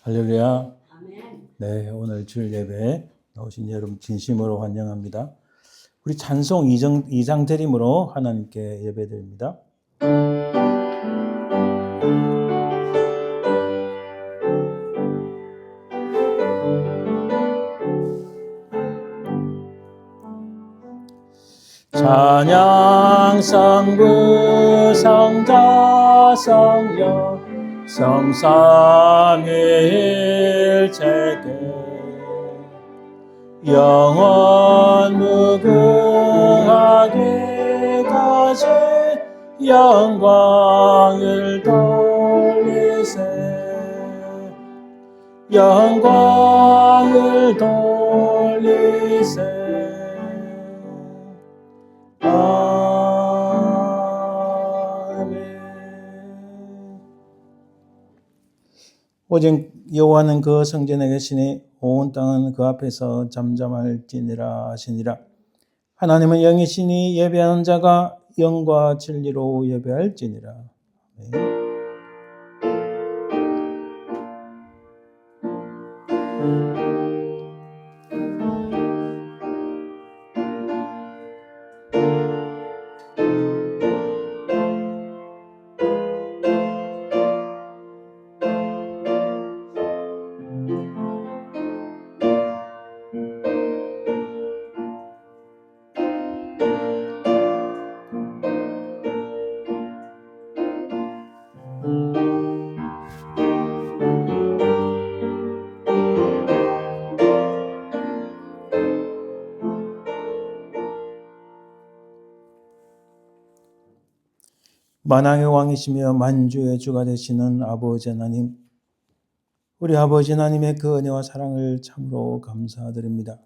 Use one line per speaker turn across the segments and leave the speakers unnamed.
할렐루야.
아멘.
네, 오늘 주일 예배에 나오신 여러분 진심으로 환영합니다. 우리 찬송 이장 드림으로 하나님께 예배드립니다. 찬양 성부 성자 성령 성삼위일체계 영원 무궁하기까지 영광을 돌리세 영광을 돌리세. 오직 여호와는 그 성전에 계시니 온 땅은 그 앞에서 잠잠할지니라 하시니라. 하나님은 영이시니 예배하는 자가 영과 진리로 예배할지니라. 만왕의 왕이시며 만주의 주가 되시는 아버지 하나님, 우리 아버지 하나님의 그 은혜와 사랑을 참으로 감사드립니다.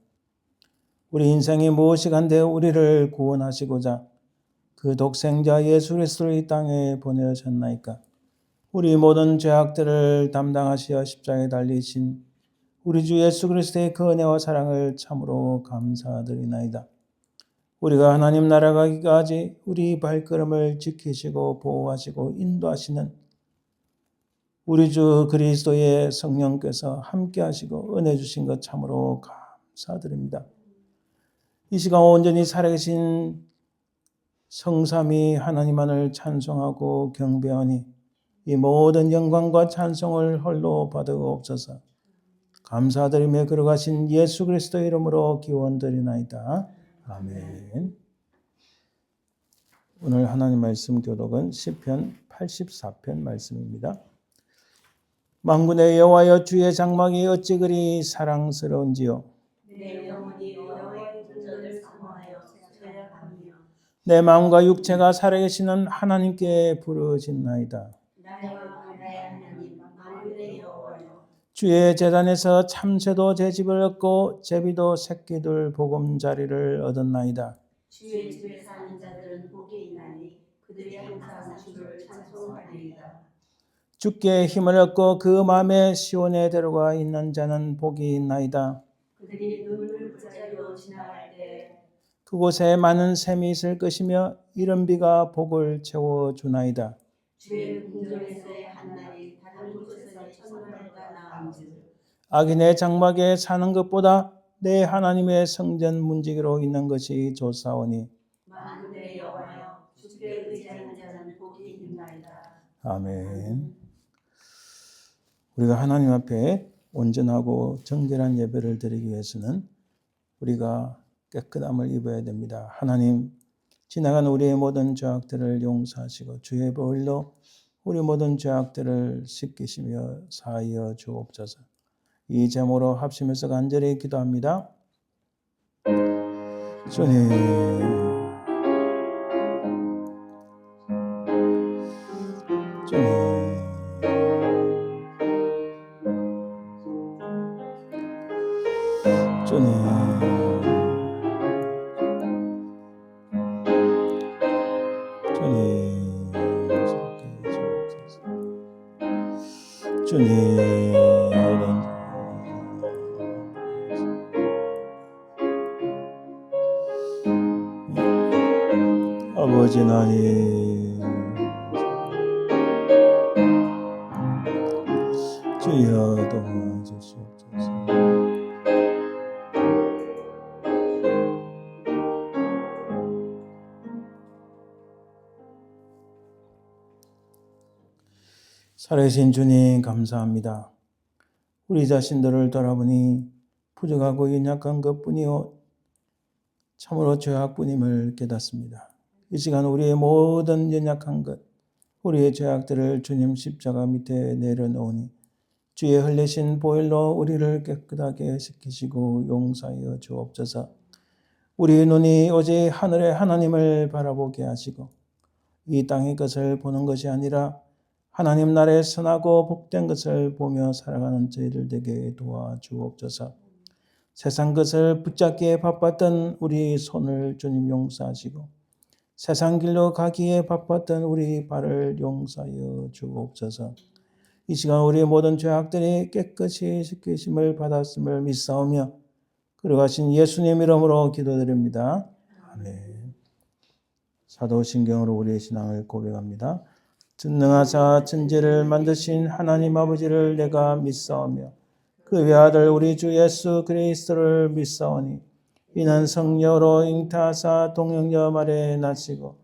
우리 인생이 무엇이 간데 우리를 구원하시고자 그 독생자 예수 그리스도를 이 땅에 보내셨나이까. 우리 모든 죄악들을 담당하시어 십자가에 달리신 우리 주 예수 그리스도의 그 은혜와 사랑을 참으로 감사드리나이다. 우리가 하나님 나라 가기까지 우리 발걸음을 지키시고 보호하시고 인도하시는 우리 주 그리스도의 성령께서 함께 하시고 은혜 주신 것 참으로 감사드립니다. 이 시간 온전히 살아계신 성삼위 하나님만을 찬송하고 경배하니 이 모든 영광과 찬송을 홀로 받으옵소서. 감사드리며 걸어가신 예수 그리스도의 이름으로 기원드리나이다. 아멘. 오늘 하나님 말씀 교독은 시편 84편 말씀입니다. 만군의 여호와여, 주의 장막이 어찌 그리 사랑스러운지요.
내 영혼이 여호와의 존재를 사모하여 죄악하며
내 마음과 육체가 살아계시는 하나님께 부르짖나이다.
나와 나의 하나님 만군의 여호와여,
주의 제단에서 참새도 제집을 얻고 제비도 새끼들 보금자리를 얻었나이다.
주의 집에 사는 자들은 복이 있나니 그들이 항상 주를 찬송하리이다.
주께 힘을 얻고 그 마음에 시온에 들어가 있는 자는 복이 있나이다.
그들이 눈을 붙잡고 지나갈 때
그곳에 많은 샘이 있을 것이며 이른 비가 복을 채워주나이다.
주의 궁전에서의 한날이 다른 곳에서의 천날보다 나은즉
악인의 장막에 사는 것보다 내 하나님의 성전 문지기로 있는 것이 좋사오니.
만군의 여호와여, 주께 의지하는 자는 복이 있나이다.
아멘. 우리가 하나님 앞에 온전하고 정결한 예배를 드리기 위해서는 우리가 깨끗함을 입어야 됩니다. 하나님, 지나간 우리의 모든 죄악들을 용서하시고 주의 보혈로 우리 모든 죄악들을 씻기시며 사하여 주옵소서. 이 제목으로 합심해서 간절히 기도합니다. 주님, 아버지 하나님, 주여 도와주시옵소서. 살아계신 주님 감사합니다. 우리 자신들을 돌아보니 부족하고 연약한 것뿐이요 참으로 죄악뿐임을 깨닫습니다. 이 시간 우리의 모든 연약한 것, 우리의 죄악들을 주님 십자가 밑에 내려놓으니 주의 흘리신 보혈로 우리를 깨끗하게 씻기시고 용서하여 주옵소서. 우리의 눈이 오직 하늘의 하나님을 바라보게 하시고 이 땅의 것을 보는 것이 아니라 하나님 나라의 선하고 복된 것을 보며 살아가는 저희들 되게 도와주옵소서. 세상 것을 붙잡기에 바빴던 우리 손을 주님 용서하시고 세상 길로 가기에 바빴던 우리 발을 용서하여 주옵소서. 이 시간 우리의 모든 죄악들이 깨끗이 씻기심을 받았음을 믿사오며 걸어가신 예수님 이름으로 기도드립니다. 아멘. 사도신경으로 우리의 신앙을 고백합니다. 전능하사 천지를 만드신 하나님 아버지를 내가 믿사오며 그 외아들 우리 주 예수 그리스도를 믿사오니 이는 성령으로 잉타하사 동정녀 마리아에 나시고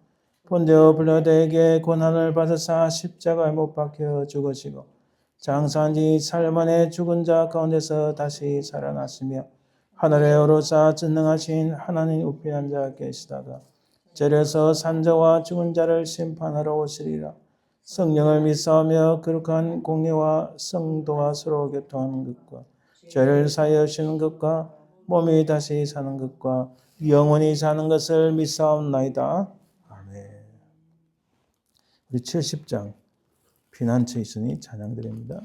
본디오 빌라도에게 고난을 받으사 십자가에 못 박혀 죽으시고 장사한 지 4일 만에 죽은 자 가운데서 다시 살아나시며 하늘에 오르사 전능하신 하나님 우편에 앉아 계시다가 절에서 산자와 죽은 자를 심판하러 오시리라. 성령을 믿사오며 거룩한 공예와 성도와 서로 교통하는 것과 죄를 사하여 주시는 것과 몸이 다시 사는 것과 영원히 사는 것을 믿사옵나이다. 아멘. 우리 70장 피난처 있으니 찬양드립니다.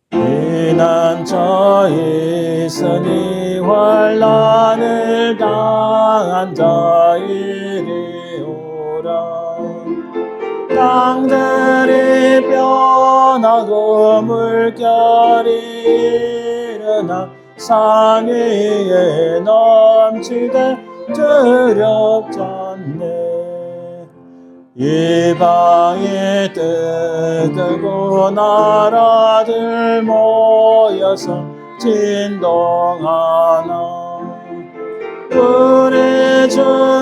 피난처 있으니 환난을 당한 자 이리 오라. 땅들이 변하고 물결이 일어나 산 위에 넘치되 두렵지 않네. 이방이 뜨들고 나라들 모여서 진동하나. 우리 주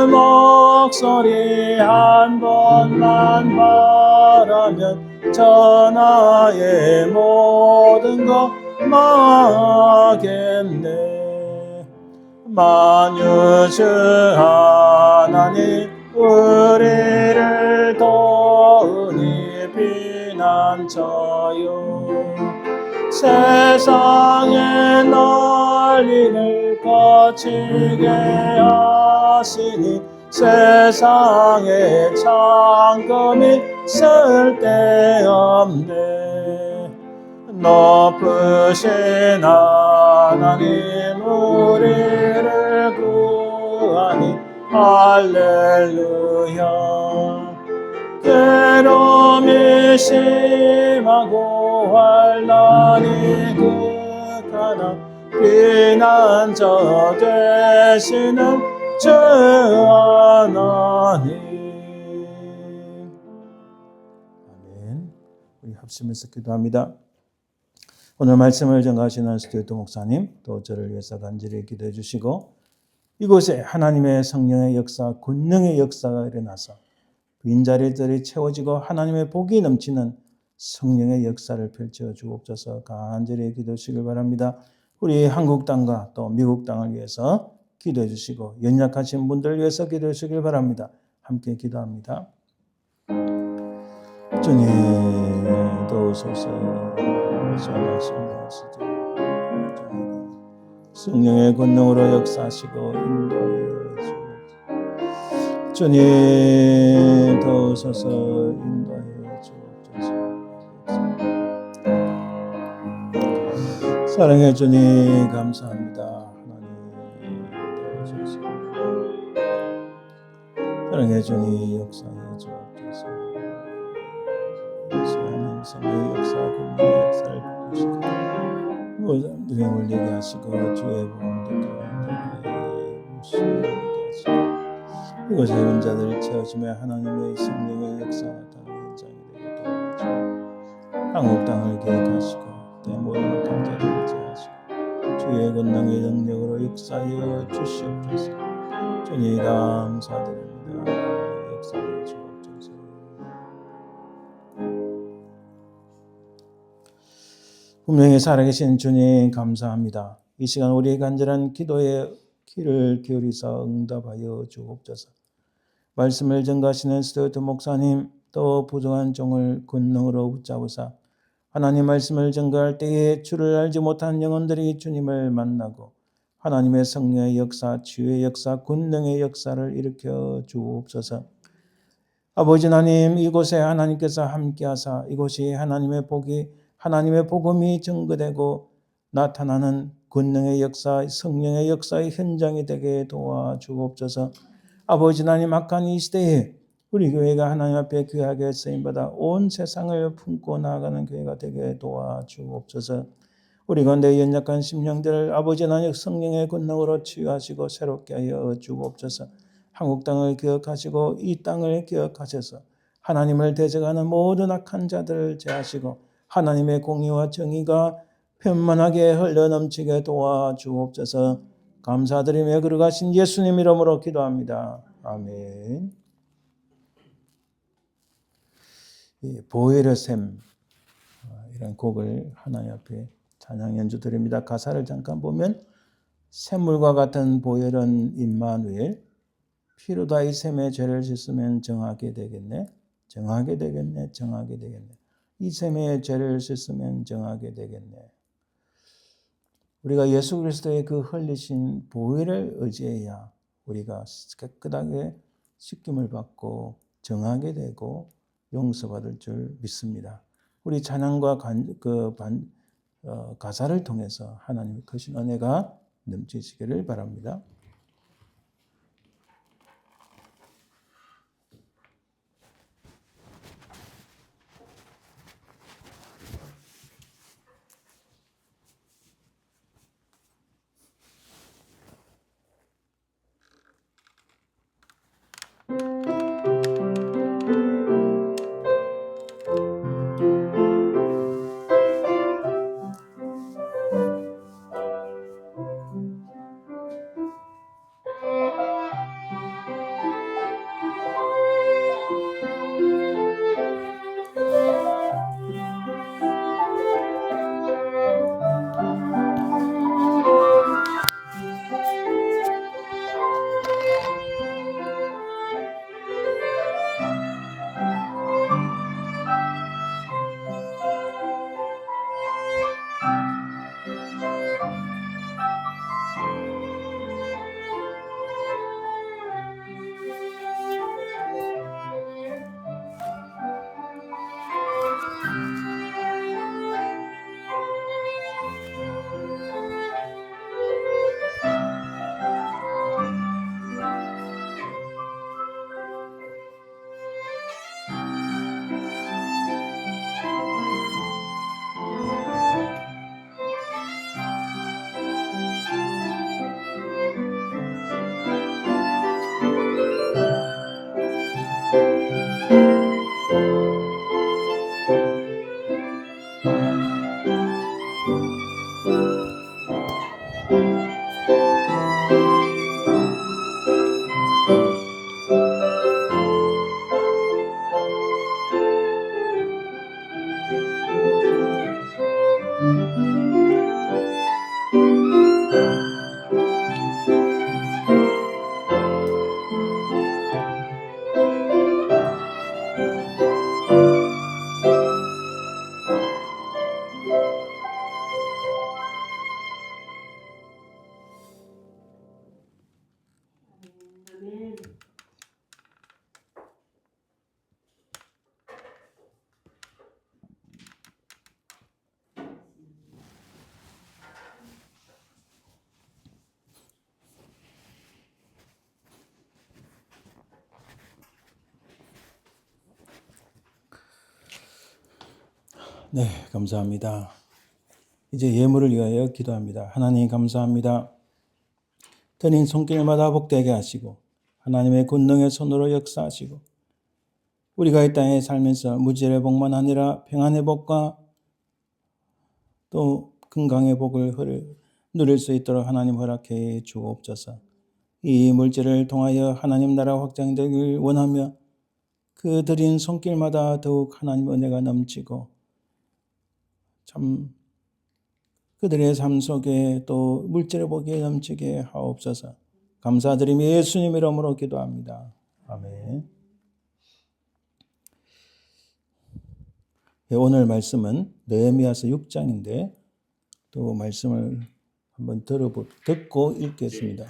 목소리 한 번만 바라면 전하의 모든 것 막겠네. 만유주 하나님 우리를 도우니 피난처요. 세상의 난리를 거치게 하시니 세상의 창검이 쓸데없네. 높으신 하나님 우리를 구하니 할렐루야. 괴로움이 심하고 환난이 극하나 피난처 되시는 주 하나님. 아멘. 우리 합심해서 기도합니다. 오늘 말씀을 전가하시는 스튜디오 목사님, 또 저를 위해서 간절히 기도해 주시고 이곳에 하나님의 성령의 역사, 권능의 역사가 일어나서 빈자리들이 채워지고 하나님의 복이 넘치는 성령의 역사를 펼쳐 주옵소서 간절히 기도해 주시길 바랍니다. 우리 한국 땅과 또 미국 땅을 위해서 기도해 주시고 연약하신 분들을 위해서 기도해 주시길 바랍니다. 함께 기도합니다. 주님 도우소서. 성령의 권능으로 역사하시고 인도하여 주옵소서. 주님 도우소서 인도하여 주옵소서. 사랑해 주님 감사합니다. 하나님 도우소서. 사랑해 주님 역사하여 주옵소서. 하나님 성령의 역사, 권능의 역사를 부으시고 유행 올리게 하시고 주의 복음 듣게 하시고 이곳에 혼자들을 채워주며 하나님의 성령의 역사 나타나는 현장이 되게 도와주시고 한국 땅을 기억하시고 때 모든 악한 자들을 제하시고 주의 권능의 능력으로 역사하여 주시옵소서. 주님 감사드립니다. 역사하여 주옵소서. 분명히 살아계신 주님 감사합니다. 이 시간 우리의 간절한 기도에 귀를 기울이사 응답하여 주옵소서. 말씀을 전가하시는 스튜어트 목사님 또 부족한 종을 권능으로 붙잡으사 하나님 말씀을 전가할 때에 주를 알지 못한 영혼들이 주님을 만나고 하나님의 성령의 역사, 치유의 역사, 권능의 역사를 일으켜 주옵소서. 아버지 하나님 이곳에 하나님께서 함께하사 이곳이 하나님의 복이 하나님의 복음이 증거되고 나타나는 권능의 역사, 성령의 역사의 현장이 되게 도와주옵소서. 아버지 하나님 악한 이 시대에 우리 교회가 하나님 앞에 귀하게 쓰임받아 온 세상을 품고 나아가는 교회가 되게 도와주옵소서. 우리 가운데 연약한 심령들을 아버지 하나님 성령의 권능으로 치유하시고 새롭게 하여 주옵소서. 한국 땅을 기억하시고 이 땅을 기억하셔서 하나님을 대적하는 모든 악한 자들을 제하시고 하나님의 공의와 정의가 편만하게 흘러넘치게 도와주옵소서. 감사드리며 걸어가신 예수님 이름으로 기도합니다. 아멘. 보혜의 샘 이런 곡을 하나님 앞에 찬양 연주 드립니다. 가사를 잠깐 보면 샘물과 같은 보혈은 임마누엘 피로 다이 샘의 죄를 씻으면 정하게 되겠네. 정하게 되겠네. 정하게 되겠네. 이 샘의 죄를 씻으면 정하게 되겠네. 우리가 예수 그리스도의 그 흘리신 보혈을 의지해야 우리가 깨끗하게 씻김을 받고 정하게 되고 용서받을 줄 믿습니다. 우리 찬양과 가사를 통해서 하나님의 크신 은혜가 넘치시기를 바랍니다. 네, 감사합니다. 이제 예물을 위하여 기도합니다. 하나님 감사합니다. 드린 손길마다 복되게 하시고 하나님의 권능의 손으로 역사하시고 우리가 이 땅에 살면서 무지의 복만 아니라 평안의 복과 또 건강의 복을 누릴 수 있도록 하나님 허락해 주옵소서. 이 물질을 통하여 하나님 나라 확장되길 원하며 그 드린 손길마다 더욱 하나님 은혜가 넘치고 참 그들의 삶 속에 또 물질의 복이 넘치게 하옵소서. 감사드리며 예수님 이름으로 기도합니다. 아멘. 오늘 말씀은 느헤미야서 6장인데 또 말씀을 한번 듣고 읽겠습니다.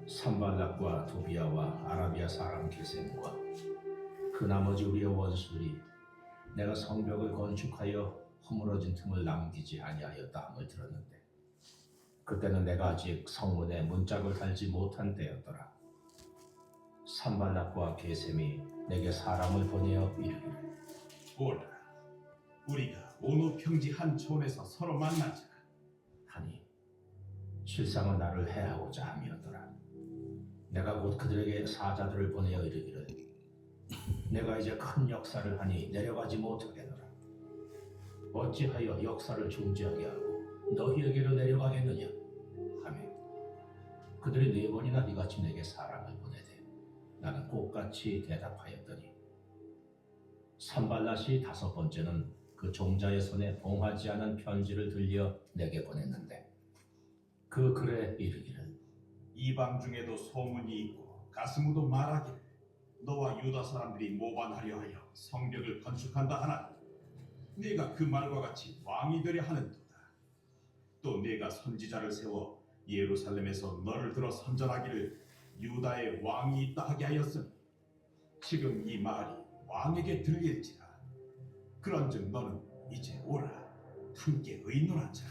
산발락과 도비아와 아라비아 사람 게셈과 그 나머지 우리의 원수들이 내가 성벽을 건축하여 허물어진 틈을 남기지 아니하였다 함을 들었는데 그때는 내가 아직 성문에 문짝을 달지 못한 때였더라. 산발락과 게셈이 내게 사람을 보내어 이르기를
오라, 우리가 온후 평지 한 촌에서 서로 만나자
하니 실상은 나를 해하고자 함이었더라. 내가 곧 그들에게 사자들을 보내어 이르기를 내가 이제 큰 역사를 하니 내려가지 못하겠노라. 어찌하여 역사를 중지하게 하고 너희에게로 내려가겠느냐 하며 그들이 4번이나 네같이 내게 사람을 보내되 나는 똑같이 대답하였더니 산발랏이 5번째는 그 종자의 손에 봉하지 않은 편지를 들려 내게 보냈는데 그 글에 이르기를
이방 중에도 소문이 있고 가스무도 말하기를 너와 유다 사람들이 모반하려 하여 성벽을 건축한다 하나 네가 그 말과 같이 왕이 되려 하는도다. 또 네가 선지자를 세워 예루살렘에서 너를 들어 선전하기를 유다의 왕이 있다 하게 하였으니 지금 이 말이 왕에게 들릴지라. 그런즉 너는 이제 오라, 함께 의논하자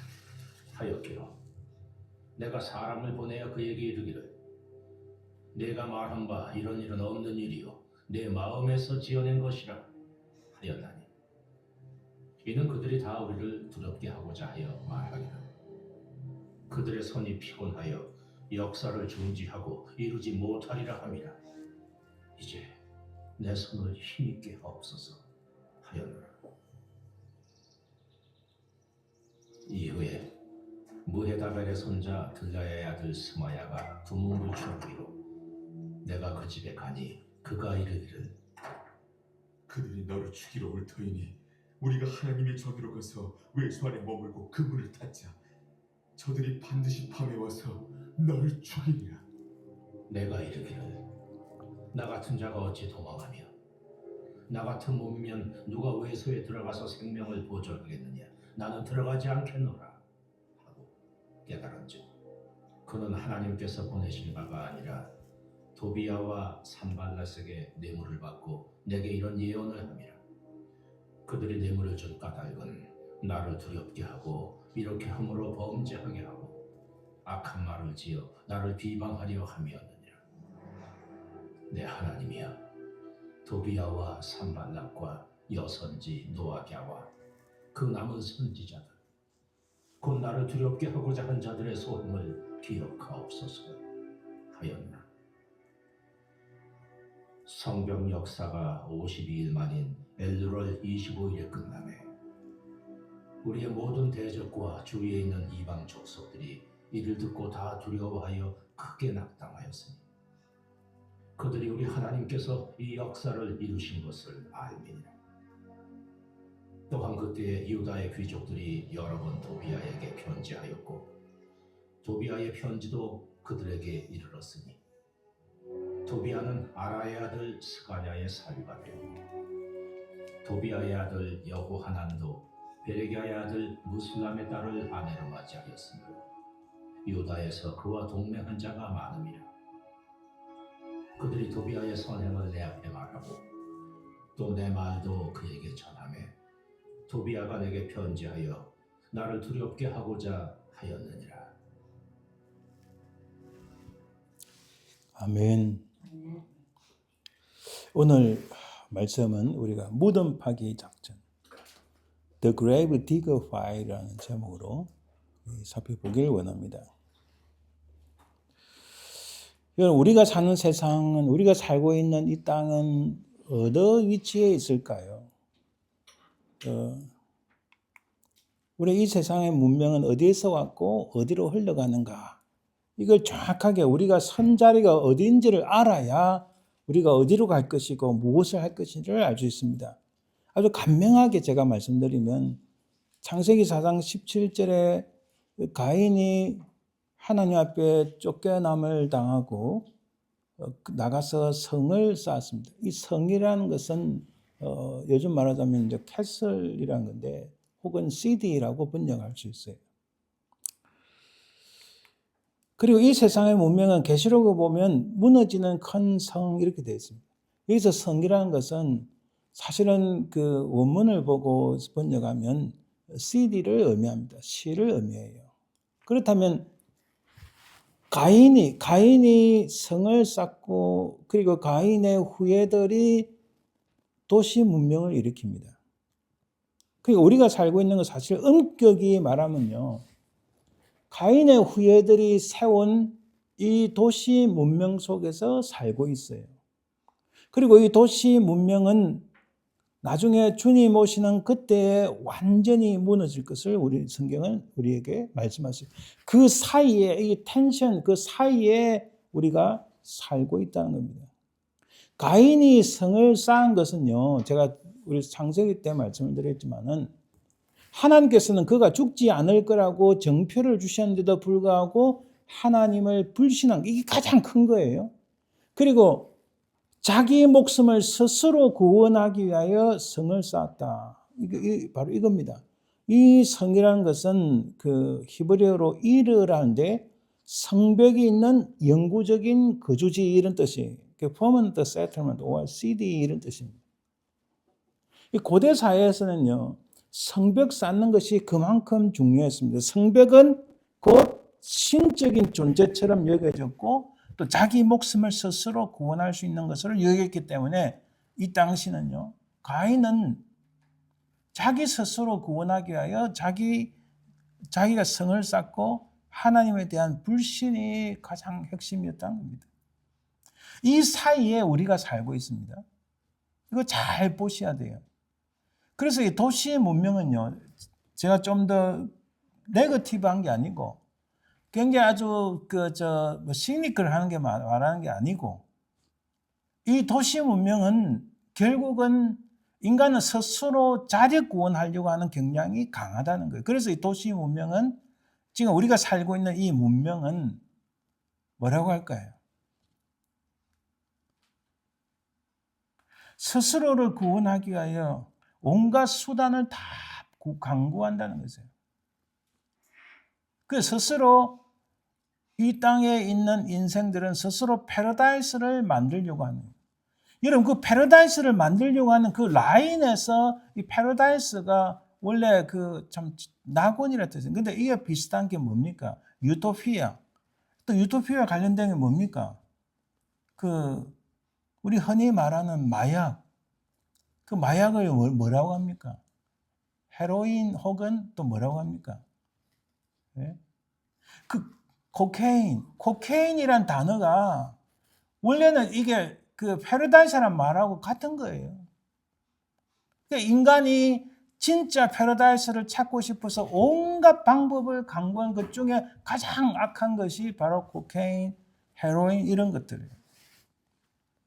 하였기로 내가 사람을 보내어 그에게 이르기를 내가 말한 바 이런 일은 없는 일이요 내 마음에서 지어낸 것이라 하였나니 이는 그들이 다 우리를 두렵게 하고자 하여 말하기를 그들의 손이 피곤하여 역사를 중지하고 이루지 못하리라 함이라. 이제 내 손을 힘있게 하옵소서 하였노라. 이후에 무헤다벨의 손자 들라야의 아들 스마야가 두문을 주기로 내가 그 집에 가니 그가 이르기를
그들이 너를 죽이러 올 터이니 우리가 하나님의 전으로 가서 외수 안에 머물고 그 문을 닫자. 저들이 반드시 밤에 와서 너를 죽이리라.
내가 이르기를 나 같은 자가 어찌 도망하며 나 같은 몸이면 누가 외소에 들어가서 생명을 보존하겠느냐. 나는 들어가지 않겠노라 하고 깨달은즉 그는 하나님께서 보내실 바가 아니라 도비아와 산발랏에게 뇌물을 받고 내게 이런 예언을 함이라. 그들이 뇌물을 준 까닭은 나를 두렵게 하고 이렇게 함으로 범죄하게 하고 악한 말을 지어 나를 비방하려 함이었느니라. 내 하나님이여, 도비아와 산발락과 여선지 노아갸와 그 남은 선지자들 곧 나를 두렵게 하고자 한 자들의 소행을 기억하옵소서 하였나. 성경 역사가 52일 만인 엘루럴 25일에 끝나매 우리의 모든 대적과 주위에 있는 이방 족속들이 이를 듣고 다 두려워하여 크게 낙담하였으니 그들이 우리 하나님께서 이 역사를 이루신 것을 알미니라. 또한 그때 유다의 귀족들이 여러 번 도비아에게 편지하였고 도비아의 편지도 그들에게 이르렀으니 도비아는 아라의 아들 스가랴의 사위가 되었고 도비아의 아들 여호하난도 베레기야의 아들 무슬람의 딸을 아내로 맞이하였으며 유다에서 그와 동맹한 자가 많음이라. 그들이 도비아의 선행을 내 앞에 말하고 또 내 말도 그에게 전하매 도비아가 내게 편지하여 나를 두렵게 하고자 하였느니라.
아멘. 오늘 말씀은 우리가 무덤 파기 작전, The Grave Digger File이라는 제목으로 살펴보길 원합니다. 우리가 사는 세상은, 우리가 살고 있는 이 땅은 어느 위치에 있을까요? 우리 이 세상의 문명은 어디에서 왔고 어디로 흘러가는가? 이걸 정확하게 우리가 선 자리가 어디인지를 알아야 우리가 어디로 갈 것이고 무엇을 할 것인지를 알 수 있습니다. 아주 간명하게 제가 말씀드리면 창세기 4장 17절에 가인이 하나님 앞에 쫓겨남을 당하고 나가서 성을 쌓았습니다. 이 성이라는 것은 요즘 말하자면 이제 캐슬이라는 건데 혹은 시티라고 번역할 수 있어요. 그리고 이 세상의 문명은 계시록을 보면 무너지는 큰 성 이렇게 되어 있습니다. 여기서 성이라는 것은 사실은 그 원문을 보고 번역하면 시티를 의미합니다. 시를 의미해요. 그렇다면 가인이 성을 쌓고 그리고 가인의 후예들이 도시 문명을 일으킵니다. 그러니까 우리가 살고 있는 건 사실 엄격히 말하면요. 가인의 후예들이 세운 이 도시 문명 속에서 살고 있어요. 그리고 이 도시 문명은 나중에 주님 오시는 그때에 완전히 무너질 것을 우리 성경은 우리에게 말씀하세요. 그 사이에 이 텐션, 그 사이에 우리가 살고 있다는 겁니다. 가인이 성을 쌓은 것은요, 제가 우리 창세기 때 말씀을 드렸지만은 하나님께서는 그가 죽지 않을 거라고 정표를 주셨는데도 불구하고 하나님을 불신한 게 이게 가장 큰 거예요. 그리고 자기 목숨을 스스로 구원하기 위하여 성을 쌓았다. 이게 바로 이겁니다. 이 성이라는 것은 그 히브리어로 이르라는데 성벽이 있는 영구적인 거주지 이런 뜻이에요. permanent settlement or city 이런 뜻입니다. 고대 사회에서는요, 성벽 쌓는 것이 그만큼 중요했습니다. 성벽은 곧 신적인 존재처럼 여겨졌고 또 자기 목숨을 스스로 구원할 수 있는 것을 여겼기 때문에 이 당시는요, 가인은 자기 스스로 구원하기 위하여 자기가 성을 쌓고 하나님에 대한 불신이 가장 핵심이었다는 겁니다. 이 사이에 우리가 살고 있습니다. 이거 잘 보셔야 돼요. 그래서 이 도시의 문명은요, 제가 좀 더 네거티브한 게 아니고 굉장히 아주 시니컬하는 게 말하는 게 아니고 이 도시 문명은 결국은 인간은 스스로 자력 구원하려고 하는 경향이 강하다는 거예요. 그래서 이 도시 문명은 지금 우리가 살고 있는 이 문명은 뭐라고 할까요? 스스로를 구원하기 위하여 온갖 수단을 다 강구한다는 거죠. 그 스스로 이 땅에 있는 인생들은 스스로 패러다이스를 만들려고 하는 거예요. 여러분 그 패러다이스를 만들려고 하는 그 라인에서 이 패러다이스가 원래 그 참 낙원이라 뜻이에요. 근데 이게 비슷한 게 뭡니까? 유토피아. 또 유토피아와 관련된 게 뭡니까? 그 우리 흔히 말하는 마약. 그 마약을 뭐라고 합니까? 헤로인 혹은 또 뭐라고 합니까? 네? 그 코케인이란 단어가 원래는 이게 그 패러다이스란 말하고 같은 거예요. 그러니까 인간이 진짜 패러다이스를 찾고 싶어서 온갖 방법을 강구한 것 중에 가장 악한 것이 바로 코케인, 헤로인 이런 것들이에요.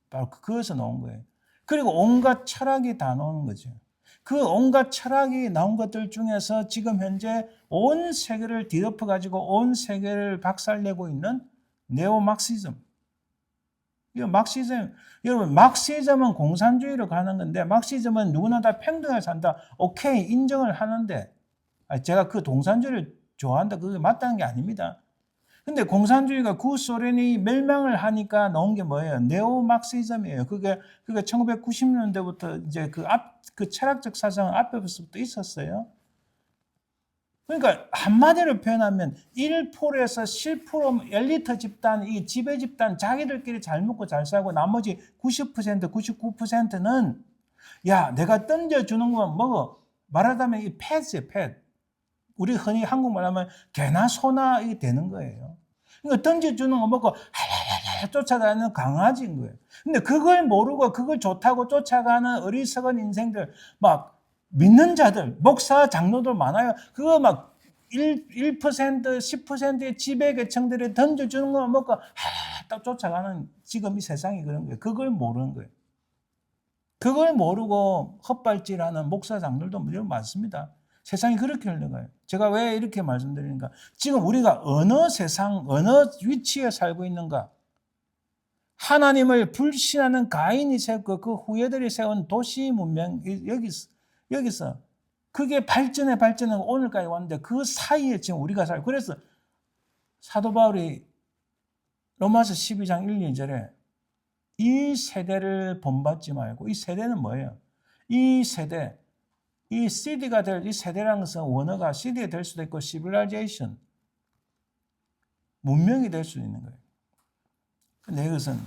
바로 그것에서 나온 거예요. 그리고 온갖 철학이 다 나오는 거죠. 그 온갖 철학이 나온 것들 중에서 지금 현재 온 세계를 뒤덮어가지고 온 세계를 박살내고 있는 네오막시즘. 이거 막시즘, 여러분, 막시즘은 공산주의로 가는 건데, 막시즘은 누구나 다 평등하게 산다. 오케이, 인정을 하는데, 제가 그 동산주의를 좋아한다. 그게 맞다는 게 아닙니다. 근데 공산주의가 구소련이 멸망을 하니까 나온 게 뭐예요? 네오막시즘이에요. 그게 1990년대부터 이제 그 철학적 사상은 앞에서부터 있었어요. 그러니까 한마디로 표현하면 1%에서 10% 엘리트 집단, 이 지배 집단 자기들끼리 잘 먹고 잘 살고 나머지 90%, 99%는 야, 내가 던져주는 건 먹어. 말하자면 이 펫이에요, 펫. 우리 흔히 한국말 하면 개나 소나 이게 되는 거예요. 그러니까 던져주는 거 먹고 하야야야 쫓아가는 강아지인 거예요. 근데 그걸 모르고 그걸 좋다고 쫓아가는 어리석은 인생들, 막 믿는 자들, 목사, 장로들 많아요. 그거 막 1%, 10%의 지배계층들이 던져주는 거 먹고 딱 쫓아가는 지금 이 세상이 그런 거예요. 그걸 모르는 거예요. 그걸 모르고 헛발질하는 목사, 장로들도 많습니다. 세상이 그렇게 흘러가요. 제가 왜 이렇게 말씀드리는가? 지금 우리가 어느 세상, 어느 위치에 살고 있는가? 하나님을 불신하는 가인이 세웠고 그 후예들이 세운 도시 문명, 여기서 그게 발전하고 오늘까지 왔는데 그 사이에 지금 우리가 살고, 그래서 사도 바울이 로마서 12장 1, 2절에 이 세대를 본받지 말고, 이 세대는 뭐예요? 이 세대, 이 CD가 될 이 세대라는 것은 원어가 CD가 될 수도 있고 civilization, 문명이 될 수 있는 거예요. 근데 이것은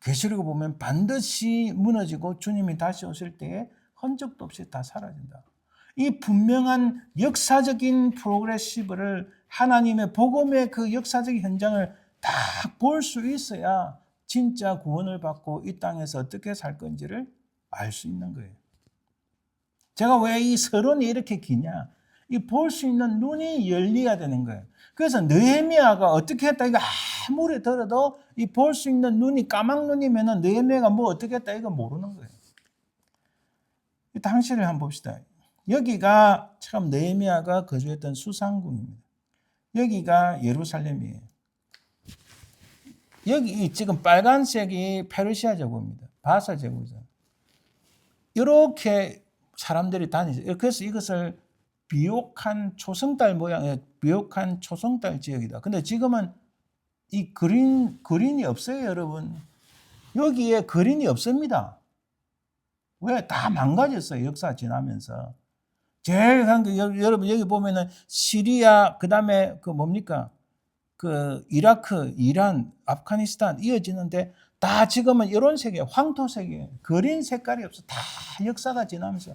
계시록을 보면 반드시 무너지고 주님이 다시 오실 때에 흔적도 없이 다 사라진다. 이 분명한 역사적인 프로그레시브를, 하나님의 복음의 그 역사적인 현장을 다 볼 수 있어야 진짜 구원을 받고 이 땅에서 어떻게 살 건지를 알 수 있는 거예요. 제가 왜 이 서론이 이렇게 기냐? 이 볼 수 있는 눈이 열려야 되는 거예요. 그래서 느헤미야가 어떻게 했다 이거 아무리 들어도 이 볼 수 있는 눈이 까막 눈이면은 느헤미야가 뭐 어떻게 했다 이거 모르는 거예요. 이 당시를 한번 봅시다. 여기가 참 느헤미야가 거주했던 수상궁입니다. 여기가 예루살렘이에요. 여기 지금 빨간색이 페르시아 제국입니다. 바사 제국이죠. 이렇게 사람들이 다니죠. 그래서 이것을 비옥한 초승달 모양의 비옥한 초승달 지역이다. 근데 지금은 이 그린이 없어요, 여러분. 여기에 그린이 없습니다. 왜? 다 망가졌어요, 역사 지나면서. 제일 여러분 여기 보면은 시리아, 그 다음에 그 뭡니까? 그 이라크, 이란, 아프가니스탄 이어지는데 다 지금은 이런 색이에요. 황토색이에요. 그린 색깔이 없어. 다 역사가 지나면서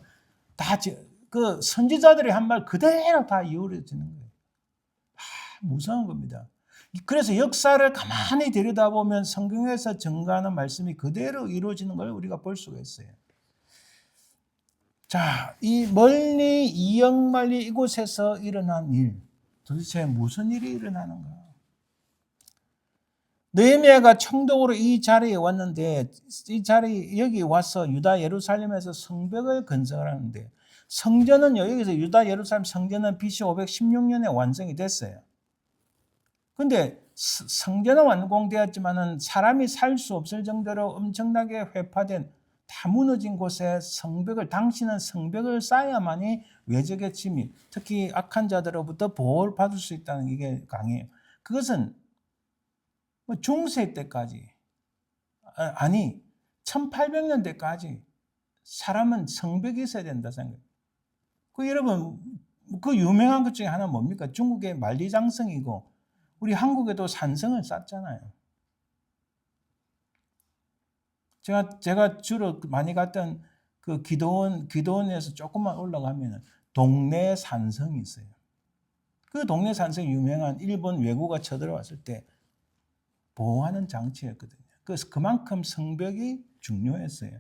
다 그 선지자들이 한 말 그대로 다 이루어지는 거예요. 무서운 겁니다. 그래서 역사를 가만히 들여다보면 성경에서 증거하는 말씀이 그대로 이루어지는 걸 우리가 볼 수가 있어요. 자, 이 멀리 이역만리 이곳에서 일어난 일, 도대체 무슨 일이 일어나는가? 느헤미야가 총독으로 이 자리에 왔는데, 이 자리 여기 와서 유다 예루살렘에서 성벽을 건설을 하는데, 성전은 여기서 유다 예루살렘 성전은 BC 516년에 완성이 됐어요. 근데 성전은 완공되었지만은 사람이 살 수 없을 정도로 엄청나게 회파된 다 무너진 곳에 성벽을, 당신은 성벽을 쌓아야만이 외적의 침입, 특히 악한 자들로부터 보호를 받을 수 있다는 게 강해요. 그것은 중세 때까지, 아니 1800년대까지 사람은 성벽이 있어야 된다 생각해요. 그 여러분, 그 유명한 것 중에 하나 뭡니까? 중국의 만리장성이고 우리 한국에도 산성을 쌓잖아요. 제가 주로 많이 갔던 그 기도원에서 조금만 올라가면 동네 산성이 있어요. 그 동네 산성이 유명한 일본 외구가 쳐들어왔을 때 보호하는 장치였거든요. 그래서 그만큼 성벽이 중요했어요.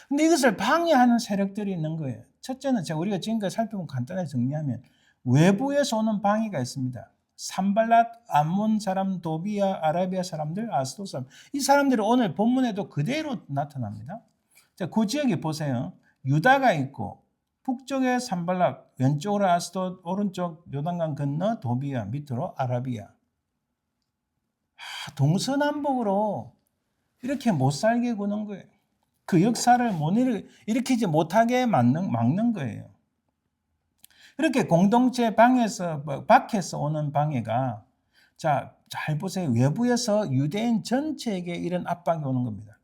근데 이것을 방해하는 세력들이 있는 거예요. 첫째는 우리가 지금까지 살펴본 간단하게 정리하면 외부에서 오는 방해가 있습니다. 산발랏, 암몬 사람, 도비아, 아라비아 사람들, 아스도 사람. 이 사람들이 오늘 본문에도 그대로 나타납니다. 자, 그 지역에 보세요. 유다가 있고 북쪽에 산발랏, 왼쪽으로 아스도, 오른쪽 요단강 건너 도비아, 밑으로 아라비아. 동서남북으로 이렇게 못 살게 구는 거예요. 그 역사를 일으키지 못하게 막는 거예요. 이렇게 공동체 밖에서 오는 방해가, 자, 잘 보세요. 외부에서 유대인 전체에게 이런 압박이 오는 겁니다.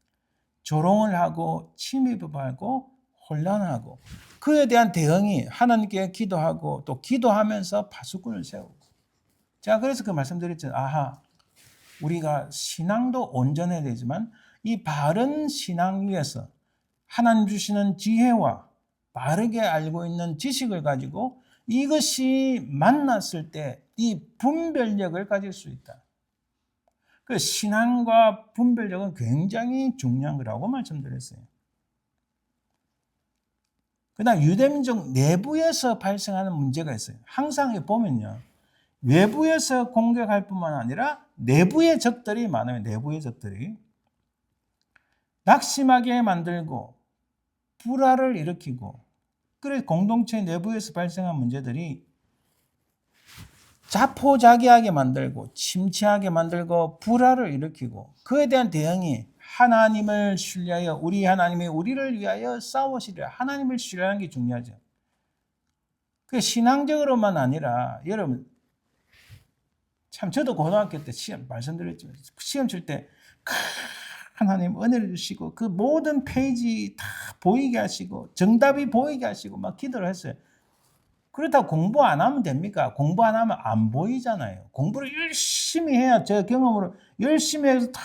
조롱을 하고 침입을 하고 혼란하고, 그에 대한 대응이 하나님께 기도하고 또 기도하면서 파수꾼을 세우고. 제가 그래서 그 말씀드렸죠. 우리가 신앙도 온전해야 되지만 이 바른 신앙 위에서 하나님 주시는 지혜와 바르게 알고 있는 지식을 가지고 이것이 만났을 때 이 분별력을 가질 수 있다. 그 신앙과 분별력은 굉장히 중요한 거라고 말씀드렸어요. 그다음 유대민족 내부에서 발생하는 문제가 있어요. 항상 보면요, 외부에서 공격할 뿐만 아니라 내부의 적들이 많아요. 내부의 적들이 낙심하게 만들고 불화를 일으키고, 그래 공동체 내부에서 발생한 문제들이 자포자기하게 만들고 침체하게 만들고 불화를 일으키고, 그에 대한 대응이 하나님을 신뢰하여 우리 하나님이 우리를 위하여 싸우시리라. 하나님을 신뢰하는 게 중요하죠. 그 신앙적으로만 아니라 여러분 참 저도 고등학교 때 시험 말씀드렸지만 시험 칠 때 하나님 은혜를 주시고 그 모든 페이지 다 보이게 하시고 정답이 보이게 하시고 막 기도를 했어요. 그렇다고 공부 안 하면 됩니까? 공부 안 하면 안 보이잖아요. 공부를 열심히 해야, 제 경험으로 열심히 해서 다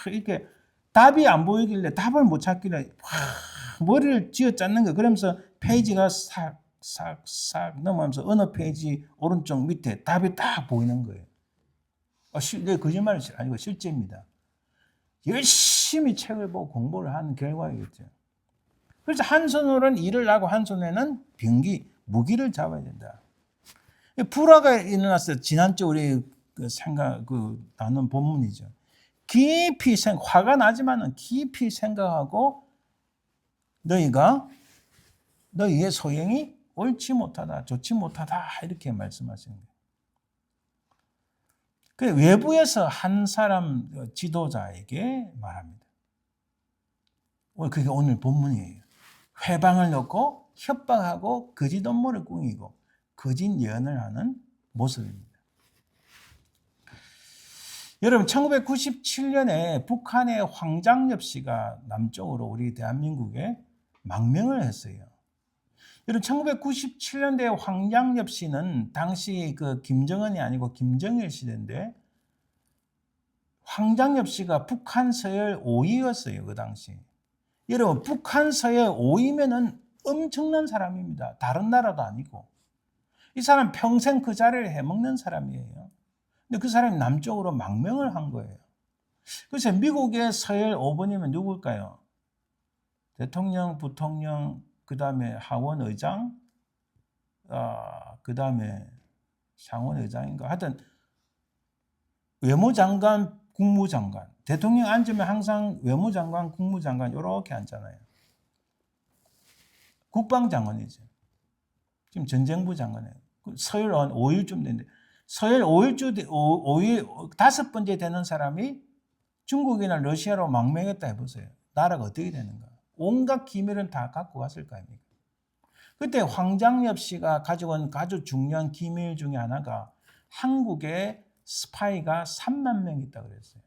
이렇게 답이 안 보이길래 답을 못 찾길래 머리를 쥐어 짰는 거예요. 그러면서 페이지가 싹 넘어가면서 어느 페이지 오른쪽 밑에 답이 딱 보이는 거예요. 거짓말이 아니고 실제입니다. 열심히 책을 보고 공부를 하는 결과이겠죠. 그래서 한 손으로는 일을 하고 한 손에는 무기를 잡아야 된다. 불화가 일어났어요. 지난주 우리 나눈 본문이죠. 깊이 화가 나지만은 깊이 생각하고 너희의 소행이 옳지 못하다, 좋지 못하다 이렇게 말씀하시는 거예요. 그 외부에서 한 사람 지도자에게 말합니다. 그게 오늘 본문이에요. 회방을 넣고 협박하고 거짓 업무를 꾸미고 거짓 예언을 하는 모습입니다. 여러분 1997년에 북한의 황장엽 씨가 남쪽으로 우리 대한민국에 망명을 했어요. 여러분 1997년대 황장엽 씨는 당시 그 김정은이 아니고 김정일 시대인데 황장엽 씨가 북한 서열 5위였어요. 그 당시. 여러분 북한 서열 5위면은 엄청난 사람입니다. 다른 나라도 아니고. 이 사람 평생 그 자리를 해먹는 사람이에요. 근데 그 사람이 남쪽으로 망명을 한 거예요. 그래서 미국의 서열 5번이면 누굴까요? 대통령, 부통령, 그 다음에 하원 의장, 그 다음에 상원 의장인가. 하여튼 외무장관, 국무장관. 대통령 앉으면 항상 외무장관, 국무장관 이렇게 앉잖아요. 국방장관이죠. 지금 전쟁부 장관이에요. 서열 한 5일쯤 됐는데 서열 5일 5번째 되는 사람이 중국이나 러시아로 망명했다 해보세요. 나라가 어떻게 되는가. 온갖 기밀은 다 갖고 갔을 거 아닙니까. 그때 황장엽 씨가 가지고 온 아주 중요한 기밀 중에 하나가 한국에 스파이가 3만 명 있다고 그랬어요.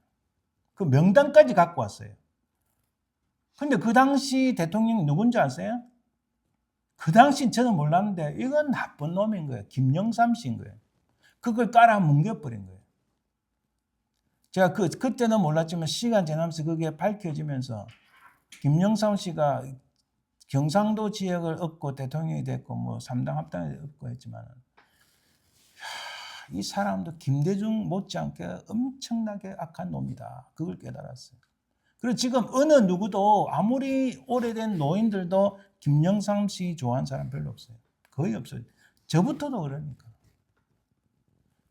그 명단까지 갖고 왔어요. 근데 그 당시 대통령이 누군지 아세요? 그 당시 저는 몰랐는데 이건 나쁜 놈인 거예요. 김영삼 씨인 거예요. 그걸 깔아 뭉개버린 거예요. 제가 그때는 몰랐지만 시간 지나면서 그게 밝혀지면서 김영삼 씨가 경상도 지역을 얻고 대통령이 됐고 뭐 3당 합당을 얻고 했지만 이 사람도 김대중 못지않게 엄청나게 악한 놈이다. 그걸 깨달았어요. 그리고 지금 어느 누구도 아무리 오래된 노인들도 김영삼 씨 좋아하는 사람 별로 없어요. 거의 없어요. 저부터도 그러니까.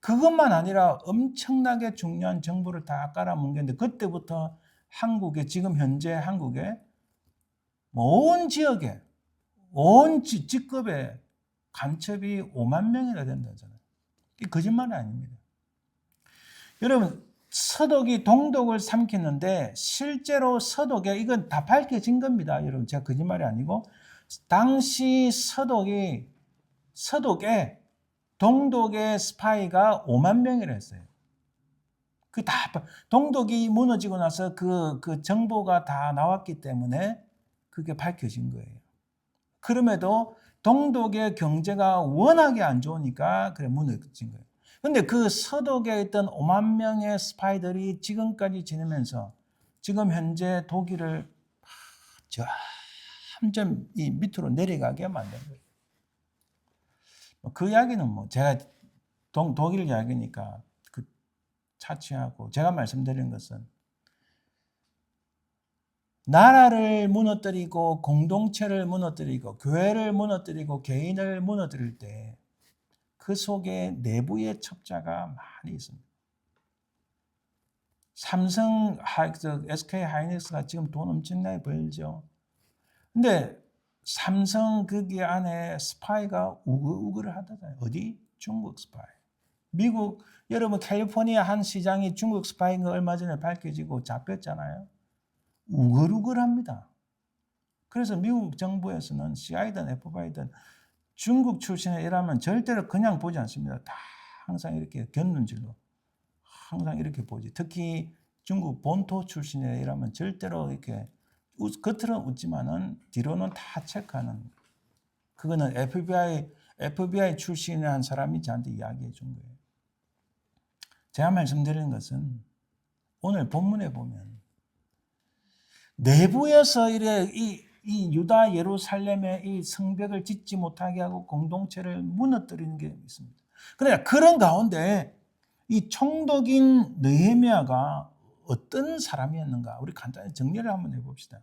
그것만 아니라 엄청나게 중요한 정보를 다 깔아뭉개는데 그때부터 한국에 지금 현재 한국에 온 지역에 온 직급에 간첩이 5만 명이나 된다잖아요. 이게 거짓말이 아닙니다. 여러분 서독이 동독을 삼켰는데 실제로 서독에 이건 다 밝혀진 겁니다. 여러분 제가 거짓말이 아니고 당시 서독에 동독의 스파이가 5만 명이라 했어요. 그 다 동독이 무너지고 나서 그 정보가 다 나왔기 때문에 그게 밝혀진 거예요. 그럼에도 동독의 경제가 워낙에 안 좋으니까 그래 무너진 거예요. 근데 그 서독에 있던 5만 명의 스파이들이 지금까지 지내면서 지금 현재 독일을 저 점점 이 밑으로 내려가게 만든 거예요. 그 이야기는 뭐 제가 독일 이야기니까 그 차치하고 제가 말씀드린 것은 나라를 무너뜨리고 공동체를 무너뜨리고 교회를 무너뜨리고 개인을 무너뜨릴 때 그 속에 내부의 첩자가 많이 있습니다. 삼성, SK 하이닉스가 지금 돈 엄청나게 벌죠. 근데 삼성 거기 안에 스파이가 우글우글 하다잖아요. 어디? 중국 스파이. 미국, 여러분 캘리포니아 한 시장이 중국 스파이인 거 얼마 전에 밝혀지고 잡혔잖아요. 우글우글합니다. 그래서 미국 정부에서는 CIA든 FBI든 중국 출신에 일하면 절대로 그냥 보지 않습니다. 다 항상 이렇게 곁눈질로 항상 이렇게 보지. 특히 중국 본토 출신에 일하면 절대로 이렇게 겉으로는 웃지만은 뒤로는 다 체크하는. 그거는 FBI 출신의 한 사람이 저한테 이야기해 준 거예요. 제가 말씀드리는 것은 오늘 본문에 보면 내부에서 이 유다 예루살렘의 이 성벽을 짓지 못하게 하고 공동체를 무너뜨리는 게 있습니다. 그러나 그런 가운데 이 총독인 느헤미야가 어떤 사람이었는가? 우리 간단히 정리를 한번 해봅시다.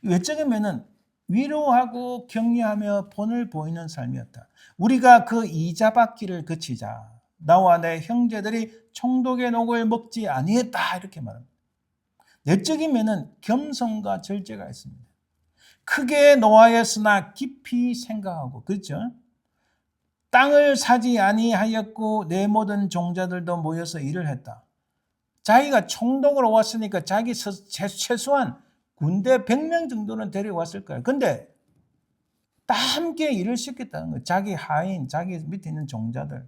외적이면은 위로하고 격려하며 본을 보이는 삶이었다. 우리가 그 이자받기를 그치자. 나와 내 형제들이 총독의 녹을 먹지 아니했다. 이렇게 말합니다. 내적이면은 겸손과 절제가 있습니다. 크게 노하였으나 깊이 생각하고, 그렇죠? 땅을 사지 아니하였고 내 모든 종자들도 모여서 일을 했다. 자기가 총독으로 왔으니까 자기 최소한 군대 100명 정도는 데려왔을 거예요. 근데 다 함께 일을 시켰다는 거예요. 자기 하인, 자기 밑에 있는 종자들.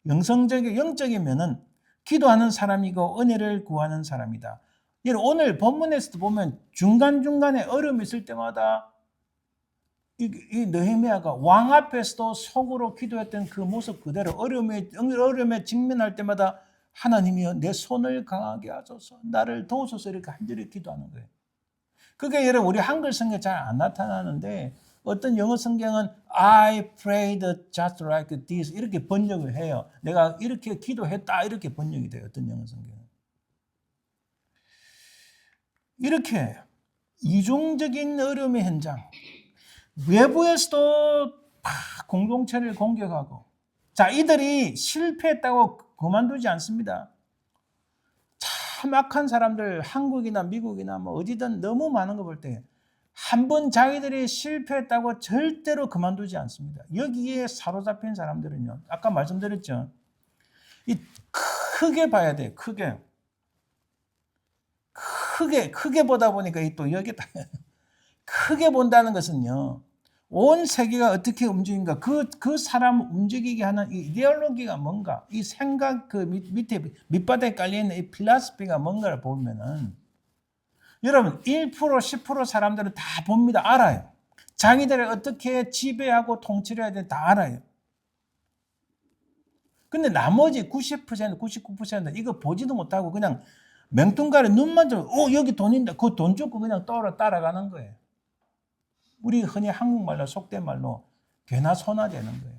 영적이면은 기도하는 사람이고 은혜를 구하는 사람이다. 오늘 본문에서도 보면 중간중간에 어려움이 있을 때마다 이 느헤미야가 왕 앞에서도 속으로 기도했던 그 모습 그대로 어려움에 직면할 때마다 하나님이여 내 손을 강하게 하소서 나를 도우소서 이렇게 간절히 기도하는 거예요. 그게 여러분 우리 한글 성경에 잘 안 나타나는데 어떤 영어 성경은 I prayed just like this 이렇게 번역을 해요. 내가 이렇게 기도했다 이렇게 번역이 돼요. 어떤 영어 성경은. 이렇게 이중적인 어려움의 현장 외부에서도 공동체를 공격하고 자 이들이 실패했다고 그만두지 않습니다. 참 악한 사람들 한국이나 미국이나 뭐 어디든 너무 많은 거 볼 때 한 번 자기들이 실패했다고 절대로 그만두지 않습니다. 여기에 사로잡힌 사람들은요. 아까 말씀드렸죠. 이 크게 봐야 돼요. 크게 보다 보니까 또 여기다 크게 본다는 것은요. 온 세계가 어떻게 움직인가 그 사람 움직이게 하는 이 이데올로기가 뭔가 이 생각 그 밑에 밑바닥에 깔려있는 이 필라스피가 뭔가를 보면은 여러분 1% 10% 사람들은 다 봅니다. 알아요. 자기들을 어떻게 지배하고 통치해야 되는지 다 알아요. 근데 나머지 90% 99% 이거 보지도 못하고 그냥 맹뚱가리 눈만 좀 여기 돈 있다. 그 돈 주고 그냥 따라가는 거예요. 우리 흔히 한국말로 속된 말로 개나 소나 되는 거예요.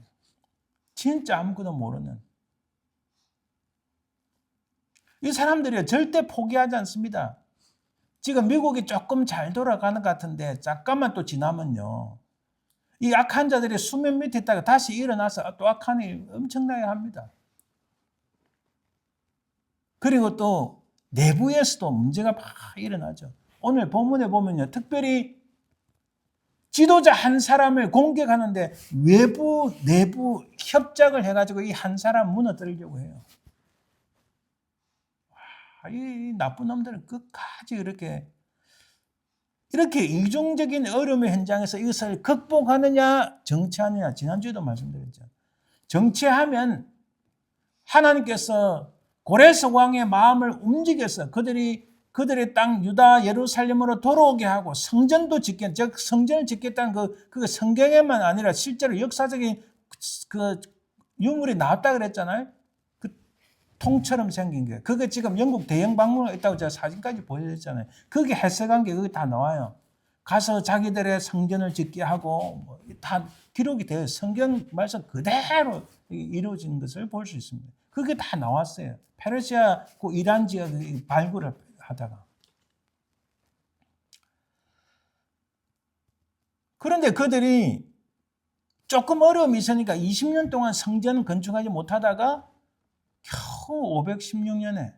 진짜 아무것도 모르는. 이 사람들이 절대 포기하지 않습니다. 지금 미국이 조금 잘 돌아가는 것 같은데 잠깐만 또 지나면요. 이 악한 자들이 수면 밑에 있다가 다시 일어나서 또 악한 일 엄청나게 합니다. 그리고 또 내부에서도 문제가 막 일어나죠. 오늘 본문에 보면요. 특별히 지도자 한 사람을 공격하는데 외부, 내부 협작을 해가지고 이 한 사람 무너뜨리려고 해요. 이 나쁜 놈들은 끝까지 이렇게 이중적인 어려움의 현장에서 이것을 극복하느냐, 정치하느냐. 지난주에도 말씀드렸죠. 정치하면 하나님께서 고레스 왕의 마음을 움직여서 그들의 땅 유다 예루살렘으로 돌아오게 하고 성전도 즉 성전을 짓겠다는 그 성경에만 아니라 실제로 역사적인 그 유물이 나왔다 그랬잖아요. 그 통처럼 생긴 게 그게 지금 영국 대형 박물관에 있다고 제가 사진까지 보여드렸잖아요. 그게 해석한 게 그게 다 나와요. 가서 자기들의 성전을 짓게 하고 다 기록이 되어 성경 말씀 그대로 이루어진 것을 볼 수 있습니다. 그게 다 나왔어요. 페르시아 그 이란 지역의 발굴을 하다가. 그런데 그들이 조금 어려움이 있으니까 20년 동안 성전 건축하지 못하다가 겨우 516년에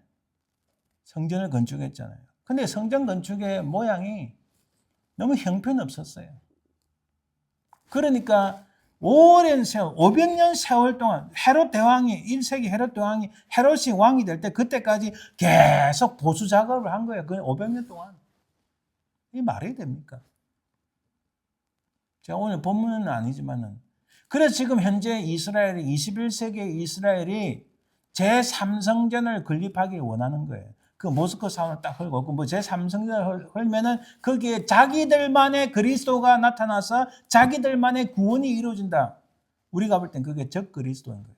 성전을 건축했잖아요. 근데 성전 건축의 모양이 너무 형편없었어요. 그러니까 오랜 세월, 500년 세월 동안 헤롯 대왕이 1세기 헤롯 대왕이 헤롯이 왕이 될 때 그때까지 계속 보수 작업을 한 거예요. 그 500년 동안. 이 말이 됩니까? 제가 오늘 본문은 아니지만은 그래서 지금 현재 이스라엘이 21세기의 이스라엘이 제3성전을 건립하기 원하는 거예요. 그 모스크 사원을 딱 헐고 뭐 제3성전을 헐면은 거기에 자기들만의 그리스도가 나타나서 자기들만의 구원이 이루어진다. 우리가 볼 땐 그게 적 그리스도인 거예요.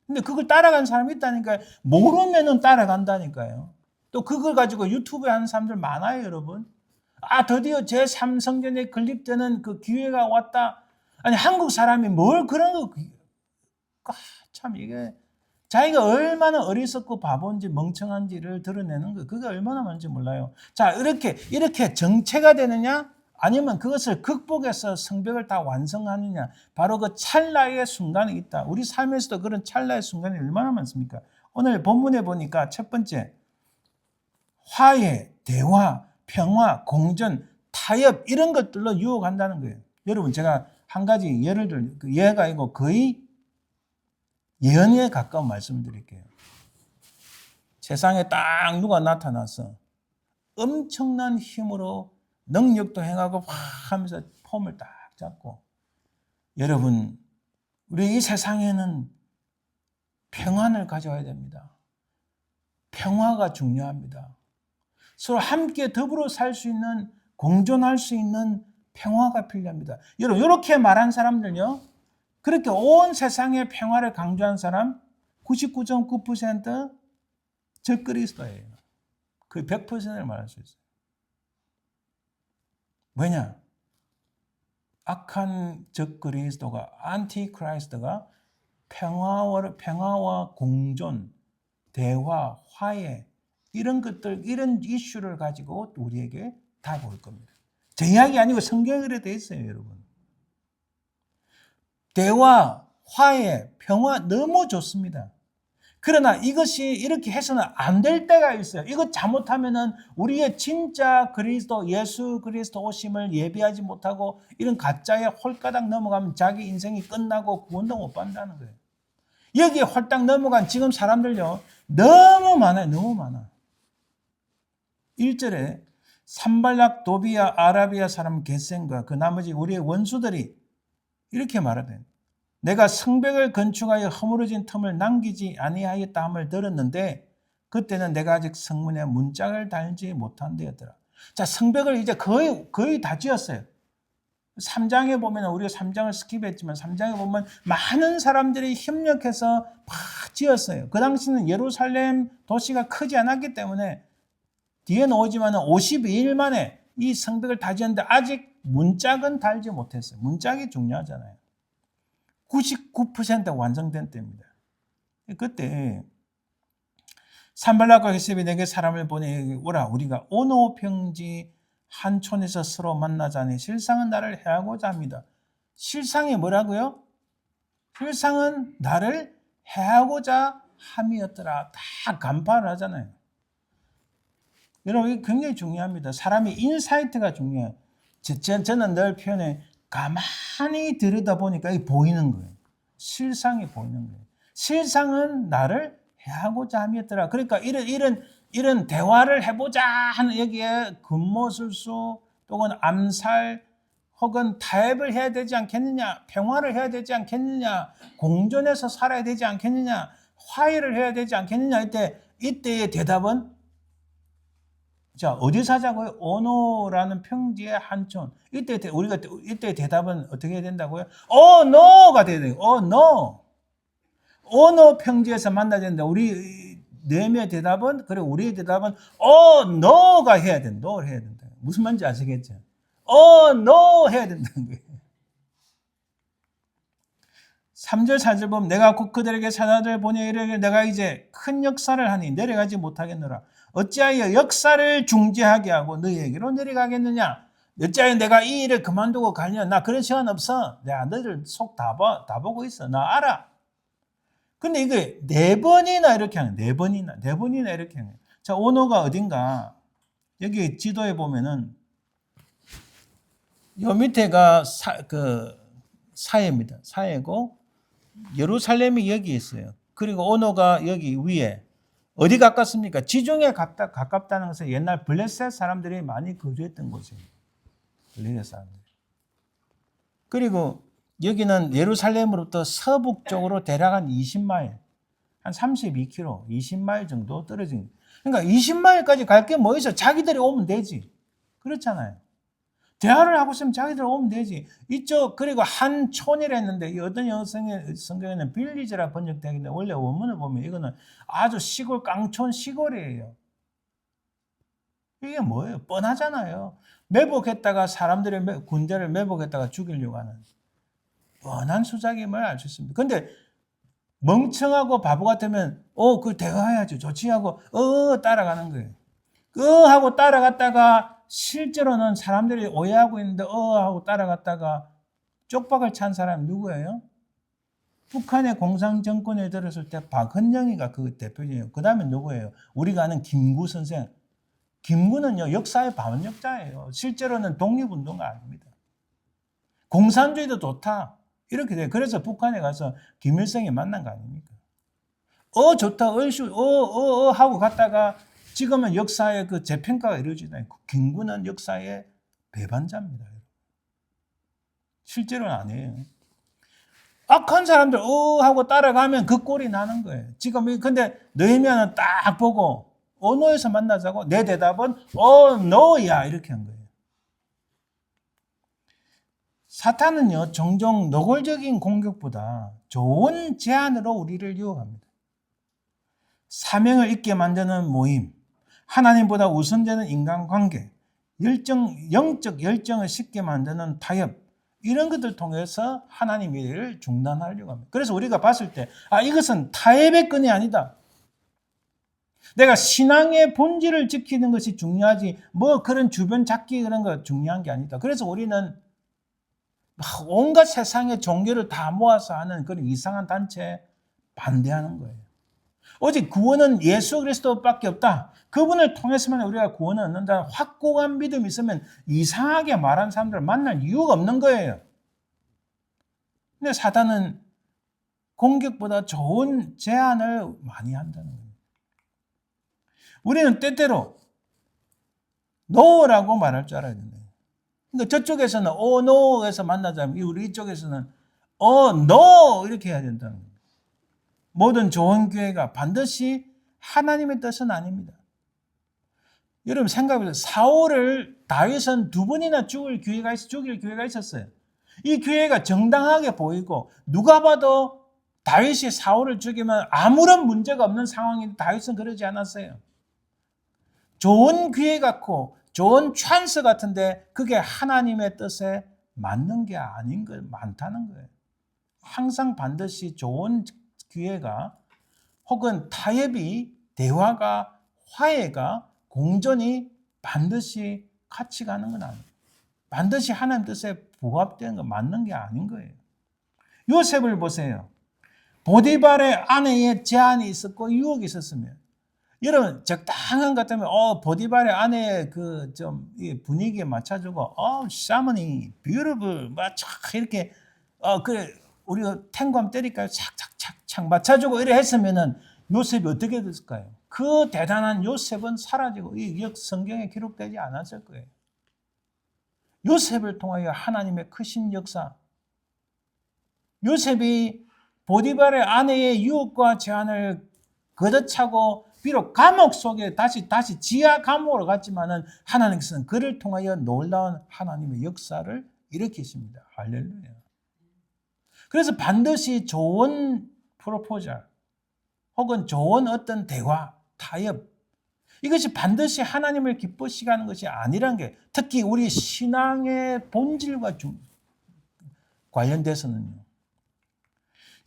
근데 그걸 따라간 사람이 있다니까요. 모르면은 따라간다니까요. 또 그걸 가지고 유튜브에 하는 사람들 많아요, 여러분. 아, 드디어 제3성전에 건립되는 그 기회가 왔다. 아니, 한국 사람이 뭘 그런 거, 참 이게 자기가 얼마나 어리석고 바본지 멍청한지를 드러내는 거, 그게 얼마나 많은지 몰라요. 자, 이렇게 정체가 되느냐? 아니면 그것을 극복해서 성벽을 다 완성하느냐? 바로 그 찰나의 순간이 있다. 우리 삶에서도 그런 찰나의 순간이 얼마나 많습니까? 오늘 본문에 보니까 첫 번째, 화해, 대화, 평화, 공존, 타협 이런 것들로 유혹한다는 거예요. 여러분 제가 한 가지 예를 들, 예가 아니고 거의 예언에 가까운 말씀을 드릴게요. 세상에 딱 누가 나타나서 엄청난 힘으로 능력도 행하고 확 하면서 폼을 딱 잡고 여러분 우리 이 세상에는 평안을 가져야 됩니다. 평화가 중요합니다. 서로 함께 더불어 살 수 있는 공존할 수 있는 평화가 필요합니다. 여러분 이렇게 말한 사람들요. 그렇게 온 세상의 평화를 강조한 사람 99.9% 적그리스도예요. 거의 100%를 말할 수 있어요. 왜냐? 악한 적그리스도가 안티크라이스트가 평화와 공존, 대화, 화해 이런 것들, 이런 이슈를 가지고 우리에게 다가올 겁니다. 제 이야기 아니고 성경에 그래 돼 있어요, 여러분. 대화, 화해, 평화 너무 좋습니다. 그러나 이것이 이렇게 해서는 안 될 때가 있어요. 이거 잘못하면은 우리의 진짜 그리스도, 예수 그리스도 오심을 예비하지 못하고 이런 가짜에 홀가닥 넘어가면 자기 인생이 끝나고 구원도 못 받는다는 거예요. 여기에 홀딱 넘어간 지금 사람들요. 너무 많아요. 너무 많아. 1절에 산발락, 도비아, 아라비아 사람 겟셈과 그 나머지 우리의 원수들이 이렇게 말하대. 내가 성벽을 건축하여 허물어진 틈을 남기지 아니하였다 함을 들었는데 그때는 내가 아직 성문에 문짝을 달지 못한 데였더라. 자, 성벽을 이제 거의 다 지었어요. 3장에 보면 우리가 3장을 스킵했지만 3장에 보면 많은 사람들이 협력해서 막 지었어요. 그 당시는 예루살렘 도시가 크지 않았기 때문에 뒤에 나오지만 52일 만에 이 성벽을 다 지었는데 아직 문짝은 달지 못했어요. 문짝이 중요하잖아요. 99% 완성된 때입니다. 그때 산발락과 겟셈이 내게 사람을 보내 오라 우리가 오노 평지 한촌에서 서로 만나자니 실상은 나를 해하고자 합니다. 실상이 뭐라고요? 실상은 나를 해하고자 함이었더라. 다 간파를 하잖아요. 여러분 이게 굉장히 중요합니다. 사람이 인사이트가 중요해요. 저는 늘 표현해 가만히 들여다보니까 이게 보이는 거예요. 실상이 보이는 거예요. 실상은 나를 해하고자 함이었더라. 그러니까 이런 대화를 해보자 하는 여기에 근모술수 또는 암살 혹은 타협을 해야 되지 않겠느냐, 평화를 해야 되지 않겠느냐, 공존해서 살아야 되지 않겠느냐, 화해를 해야 되지 않겠느냐. 이때의 대답은 자, 어디서 하자고요? 오노라는 평지의 한촌. 우리가 이때 대답은 어떻게 해야 된다고요? no가 돼야 돼요. no. 오노 평지에서 만나야 된다. 우리 네명의 대답은, 그래, 우리의 대답은 no가 해야 된다. no를 해야 된다. 무슨 말인지 아시겠죠? no 해야 된다는 거예요. 3절 4절 보면 내가 곧 그들에게 사자들 보내 이르기를 내가 이제 큰 역사를 하니 내려가지 못하겠노라. 어찌하여 역사를 중지하게 하고 너희에게로 내려가겠느냐? 어찌하여 내가 이 일을 그만두고 가냐? 나 그런 시간 없어. 내가 너희들 속 다 보고 있어. 나 알아. 근데 이게 4번이나 이렇게 하는 거예요. 4번이나 이렇게 하는 거예요. 자, 오노가 어딘가 여기 지도에 보면은 요 밑에가 사해입니다. 사해고 예루살렘이 여기 있어요. 그리고 오노가 여기 위에 어디 가깝습니까? 지중해 가깝다는 것은 옛날 블레셋 사람들이 많이 거주했던 곳이에요. 블레셋 사람들. 그리고 여기는 예루살렘으로부터 서북쪽으로 대략 한 20마일, 한 32km, 20마일 정도 떨어진. 그러니까 20마일까지 갈 게 뭐 있어? 자기들이 오면 되지. 그렇잖아요. 대화를 하고 있으면 자기들 오면 되지. 이쪽 그리고 한 촌이라 했는데 이 어떤 성경에는 빌리지라 번역되는데 원래 원문을 보면 이거는 아주 시골 깡촌 시골이에요. 이게 뭐예요? 뻔하잖아요. 매복했다가 사람들의 군대를 매복했다가 죽이려고 하는 뻔한 수작임을 알 수 있습니다. 근데 멍청하고 바보 같으면 그 대화해야죠. 좋지 하고 따라가는 거예요. 하고 따라갔다가 실제로는 사람들이 오해하고 있는데 하고 따라갔다가 쪽박을 찬 사람이 누구예요? 북한의 공산정권에 들었을 때 박헌영이가 그 대표이에요. 그 다음에 누구예요? 우리가 아는 김구 선생. 김구는요 역사의 반역자예요. 실제로는 독립운동가 아닙니다. 공산주의도 좋다. 이렇게 돼요. 그래서 북한에 가서 김일성이 만난 거 아닙니까? 좋다. 얼쑤 하고 갔다가 지금은 역사의 그 재평가가 이루어지지 않고 김구는 역사의 배반자입니다. 실제로는 아니에요. 악한 사람들 하고 따라가면 그 꼴이 나는 거예요. 지금 근데 너희면은 딱 보고 노에서 만나자고 내 대답은 no야 이렇게 한 거예요. 사탄은요 종종 노골적인 공격보다 좋은 제안으로 우리를 유혹합니다. 사명을 잊게 만드는 모임, 하나님보다 우선되는 인간관계, 영적 열정을 식게 만드는 타협, 이런 것들 통해서 하나님의 일을 중단하려고 합니다. 그래서 우리가 봤을 때 이것은 타협의 끈이 아니다. 내가 신앙의 본질을 지키는 것이 중요하지 그런 주변 잡기 그런 거 중요한 게 아니다. 그래서 우리는 온갖 세상의 종교를 다 모아서 하는 그런 이상한 단체에 반대하는 거예요. 오직 구원은 예수 그리스도밖에 없다. 그분을 통해서만 우리가 구원을 얻는다는 확고한 믿음이 있으면 이상하게 말하는 사람들을 만날 이유가 없는 거예요. 근데 사탄은 공격보다 좋은 제안을 많이 한다는 거예요. 우리는 때때로 no라고 말할 줄 알아야 된다. 그러니까 저쪽에서는 no에서 만나자면 우리 이쪽에서는 no 이렇게 해야 된다는 거예요. 모든 좋은 교회가 반드시 하나님의 뜻은 아닙니다. 여러분 생각해보세요. 사울을 다윗은 2번이나 죽일 기회가 있었어요. 이 기회가 정당하게 보이고 누가 봐도 다윗이 사울을 죽이면 아무런 문제가 없는 상황인데 다윗은 그러지 않았어요. 좋은 기회 같고 좋은 찬스 같은데 그게 하나님의 뜻에 맞는 게 아닌 거 많다는 거예요. 항상 반드시 좋은 기회가 혹은 타협이 대화가 화해가 공존이 반드시 같이 가는 건 아니에요. 반드시 하나님 뜻에 부합되는 거 맞는 게 아닌 거예요. 요셉을 보세요. 보디발의 아내의 제안이 있었고 유혹이 있었으면 여러분 적당한 것 같으면 보디발의 아내의 그 좀 분위기에 맞춰주고 샤머니 뷰티풀 막 이렇게 그래 우리가 탱고함 때릴까요? 착착착착 맞춰주고 이래 했으면은 요셉이 어떻게 됐을까요? 그 대단한 요셉은 사라지고 이 성경에 기록되지 않았을 거예요. 요셉을 통하여 하나님의 크신 역사. 요셉이 보디발의 아내의 유혹과 제안을 걷어차고 비록 감옥 속에 다시 지하 감옥으로 갔지만은 하나님께서는 그를 통하여 놀라운 하나님의 역사를 일으키십니다. 할렐루야. 그래서 반드시 좋은 프로포절 혹은 좋은 어떤 대화, 타협 이것이 반드시 하나님을 기쁘시게 하는 것이 아니란 게 특히 우리 신앙의 본질과 관련돼서는요.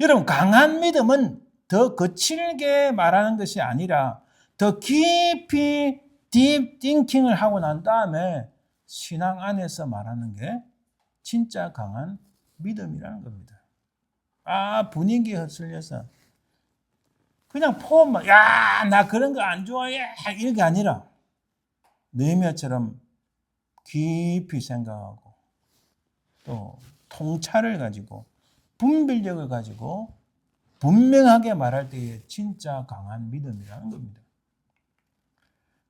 여러분 강한 믿음은 더 거칠게 말하는 것이 아니라 더 깊이 딥 띵킹을 하고 난 다음에 신앙 안에서 말하는 게 진짜 강한 믿음이라는 겁니다. 분위기에 휩쓸려서 그냥 포함만 나 그런 거 안 좋아해 이게 아니라 느헤미야처럼 깊이 생각하고 또 통찰을 가지고 분별력을 가지고 분명하게 말할 때에 진짜 강한 믿음이라는 겁니다.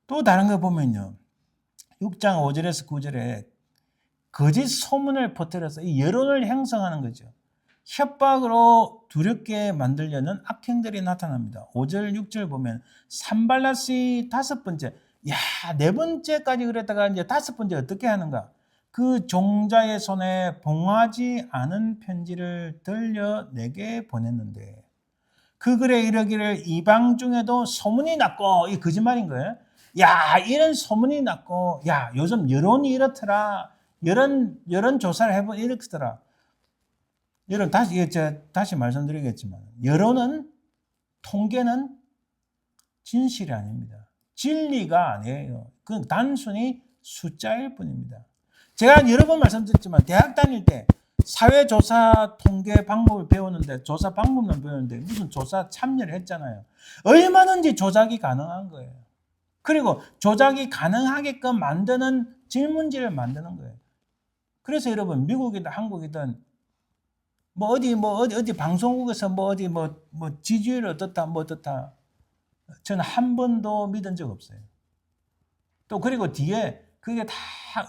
또 다른 거 보면요. 6장 5절에서 9절에 거짓 소문을 퍼뜨려서 이 여론을 형성하는 거죠. 협박으로 두렵게 만들려는 악행들이 나타납니다. 5절, 6절 보면 산발랏이 5번째, 네 번째까지 그랬다가 이제 5번째 어떻게 하는가? 그 종자의 손에 봉하지 않은 편지를 들려 내게 보냈는데 그 글에 이르기를 이방 중에도 소문이 났고 이 거짓말인 거예요. 이런 소문이 났고 요즘 여론이 이렇더라. 여론 조사를 해보니 이렇더라. 여러분 다시 말씀드리겠지만 여론은 통계는 진실이 아닙니다. 진리가 아니에요. 그건 단순히 숫자일 뿐입니다. 제가 여러 번 말씀드렸지만 대학 다닐 때 사회조사 통계 방법을 배우는데 조사 방법만 배우는데 무슨 조사 참여를 했잖아요. 얼마든지 조작이 가능한 거예요. 그리고 조작이 가능하게끔 만드는 질문지를 만드는 거예요. 그래서 여러분 미국이든 한국이든 어디 방송국에서 지지율 어떻다 저는 한 번도 믿은 적 없어요. 또 그리고 뒤에 그게 다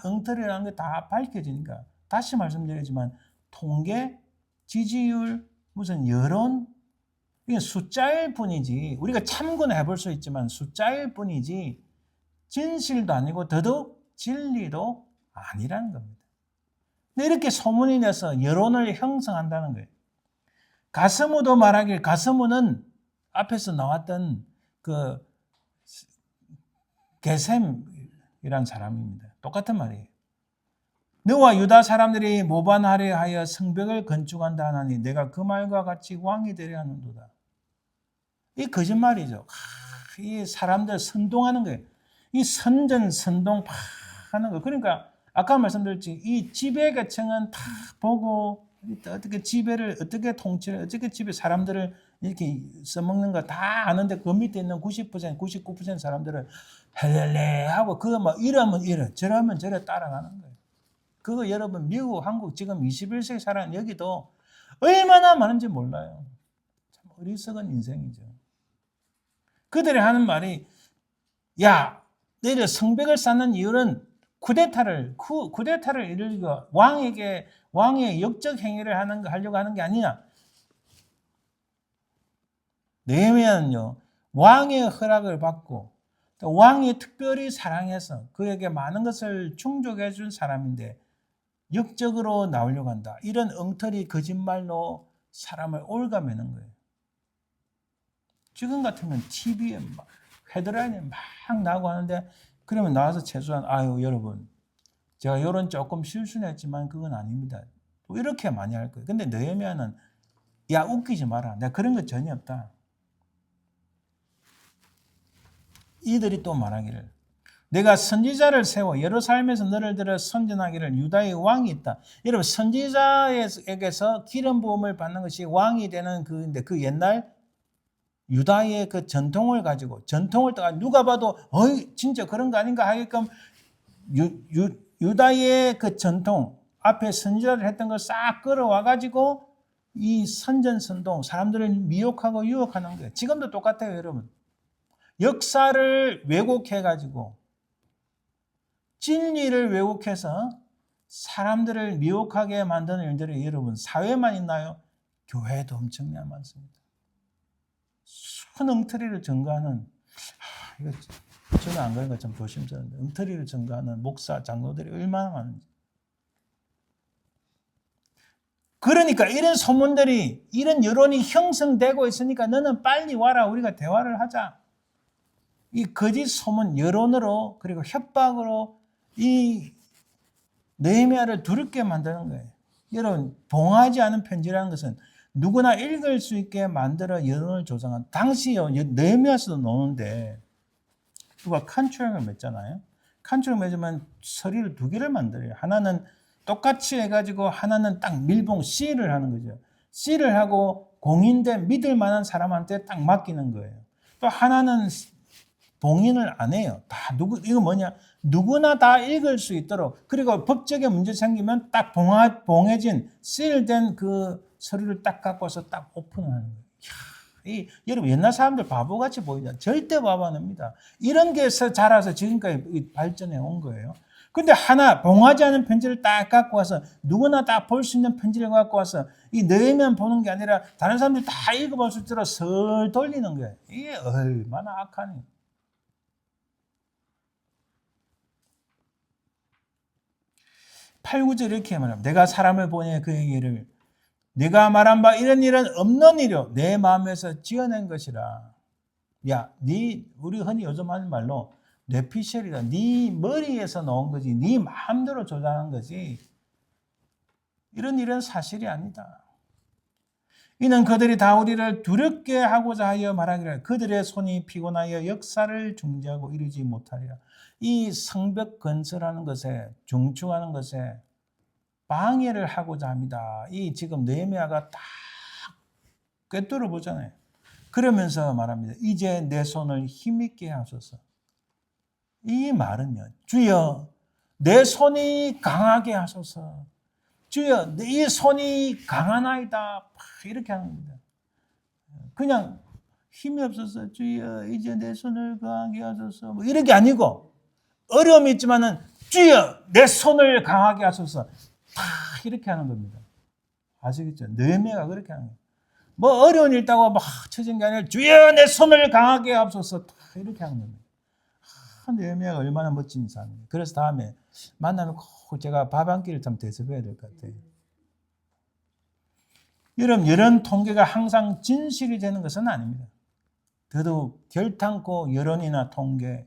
엉터리라는 게 다 밝혀지니까 다시 말씀드리지만 통계, 지지율, 무슨 여론 이게 숫자일 뿐이지 우리가 참고는 해볼 수 있지만 숫자일 뿐이지 진실도 아니고 더더욱 진리도 아니라는 겁니다. 근데 이렇게 소문이 내서 여론을 형성한다는 거예요. 가스무도 말하길 가스무는 앞에서 나왔던 그 게셈이란 사람입니다. 똑같은 말이에요. 너와 유다 사람들이 모반하려 하여 성벽을 건축한다 하나니 내가 그 말과 같이 왕이 되려 하는도다. 이 거짓말이죠. 이 사람들 선동하는 거예요. 이 선동 하는 거. 그러니까 아까 말씀드렸지 이 지배계층은 다 보고 어떻게 지배를 어떻게 통치를 어떻게 지배 사람들을 이렇게 써먹는 거 다 아는데 그 밑에 있는 90%, 99% 사람들은 헬렐레 하고 그거 이러면 이래 저러면 저래 따라가는 거예요. 그거 여러분 미국, 한국 지금 21세기 사람 여기도 얼마나 많은지 몰라요. 참 어리석은 인생이죠. 그들이 하는 말이 너희들 성벽을 쌓는 이유는 쿠데타를 이루고 왕의 역적 행위를 하려고 하는 게 아니냐. 느헤미야는요 왕의 허락을 받고 왕이 특별히 사랑해서 그에게 많은 것을 충족해 준 사람인데 역적으로 나오려고 한다. 이런 엉터리 거짓말로 사람을 올가매는 거예요. 지금 같으면 TV에 헤드라인에 막 나오고 하는데 그러면 나와서 최소한 여러분 제가 이런 조금 실수는 했지만 그건 아닙니다. 이렇게 많이 할 거예요. 근데 느헤미야는 웃기지 마라. 내가 그런 거 전혀 없다. 이들이 또 말하기를 내가 선지자를 세워 예루살렘에서 너를 들어 선전하기를 유다의 왕이 있다. 여러분 선지자에게서 기름 부음을 받는 것이 왕이 되는 그인데 그 옛날 유다의 그 전통을 가지고 전통을 누가 봐도 진짜 그런 거 아닌가 하게끔 유다의 그 전통 앞에 선지자를 했던 걸 싹 끌어와 가지고 이 선전선동 사람들을 미혹하고 유혹하는 거예요. 지금도 똑같아요, 여러분. 역사를 왜곡해 가지고 진리를 왜곡해서 사람들을 미혹하게 만드는 일들이 여러분 사회만 있나요? 교회도 엄청나게 많습니다. 엉터리를 증거하는 이거 저는 안 그런 거 좀 조심스러운데 엉터리를 증거하는 목사 장로들이 얼마나 많은지. 그러니까 이런 소문들이 이런 여론이 형성되고 있으니까 너는 빨리 와라 우리가 대화를 하자. 이 거짓 소문, 여론으로 그리고 협박으로 이 느헤미야를 두렵게 만드는 거예요. 여러분, 봉하지 않은 편지라는 것은 누구나 읽을 수 있게 만들어 여론을 조성한, 당시요 느헤미야서도 나오는데 누가 칸추형을 맺잖아요. 칸추형을 맺으면 서리를 두 개를 만들어요. 하나는 똑같이 해가지고 하나는 딱 밀봉 C를 하는 거죠. C를 하고 공인된 믿을 만한 사람한테 딱 맡기는 거예요. 또 하나는 봉인을 안 해요. 다 이거 뭐냐? 누구나 다 읽을 수 있도록, 그리고 법적인 문제 생기면 딱 봉해진 실된 그 서류를 딱 갖고 와서 딱 오픈을 하는 거예요. 여러분, 옛날 사람들 바보같이 보이죠? 절대 바보 아닙니다. 이런 게 자라서 지금까지 발전해 온 거예요. 근데 하나 봉하지 않은 편지를 딱 갖고 와서 누구나 다 볼 수 있는 편지를 갖고 와서 이 느헤미야만 보는 게 아니라 다른 사람들이 다 읽어볼 수 있도록 설 돌리는 거예요. 이게 얼마나 악하니. 8, 9절 이렇게 말합니다. 내가 사람을 보내 그 얘기를 네가 말한 바 이런 일은 없는 일이요 내 마음에서 지어낸 것이라. 야, 우리 흔히 요즘 하는 말로 뇌피셜이다. 네 머리에서 나온 거지. 네 마음대로 조작한 거지. 이런 일은 사실이 아니다. 이는 그들이 다 우리를 두렵게 하고자 하여 말하기를 그들의 손이 피곤하여 역사를 중지하고 이루지 못하리라. 이 성벽 건설하는 것에, 중축하는 것에 방해를 하고자 합니다. 이 지금 느헤미야가 딱 꿰뚫어 보잖아요. 그러면서 말합니다. 이제 내 손을 힘있게 하소서. 이 말은요, 주여 내 손이 강하게 하소서. 주여 이 손이 강하나이다. 이렇게 하는 겁니다. 그냥 힘이 없어서 주여 이제 내 손을 강하게 하소서 뭐 이런 게 아니고, 어려움이 있지만은 주여 내 손을 강하게 하소서. 이렇게 하는 겁니다. 아시겠죠? 느헤미야가 그렇게 하는 거예요. 뭐 어려운 일 있다고 막 쳐진 게 아니라 주여 내 손을 강하게 하소서. 이렇게 하는 겁니다. 느헤미야가 얼마나 멋진 사람이에요. 그래서 다음에 만나면 꼭 제가 밥 한 끼를 좀 대접해야 될 것 같아요. 여러분, 이런 통계가 항상 진실이 되는 것은 아닙니다. 더더욱 결탄코 여론이나 통계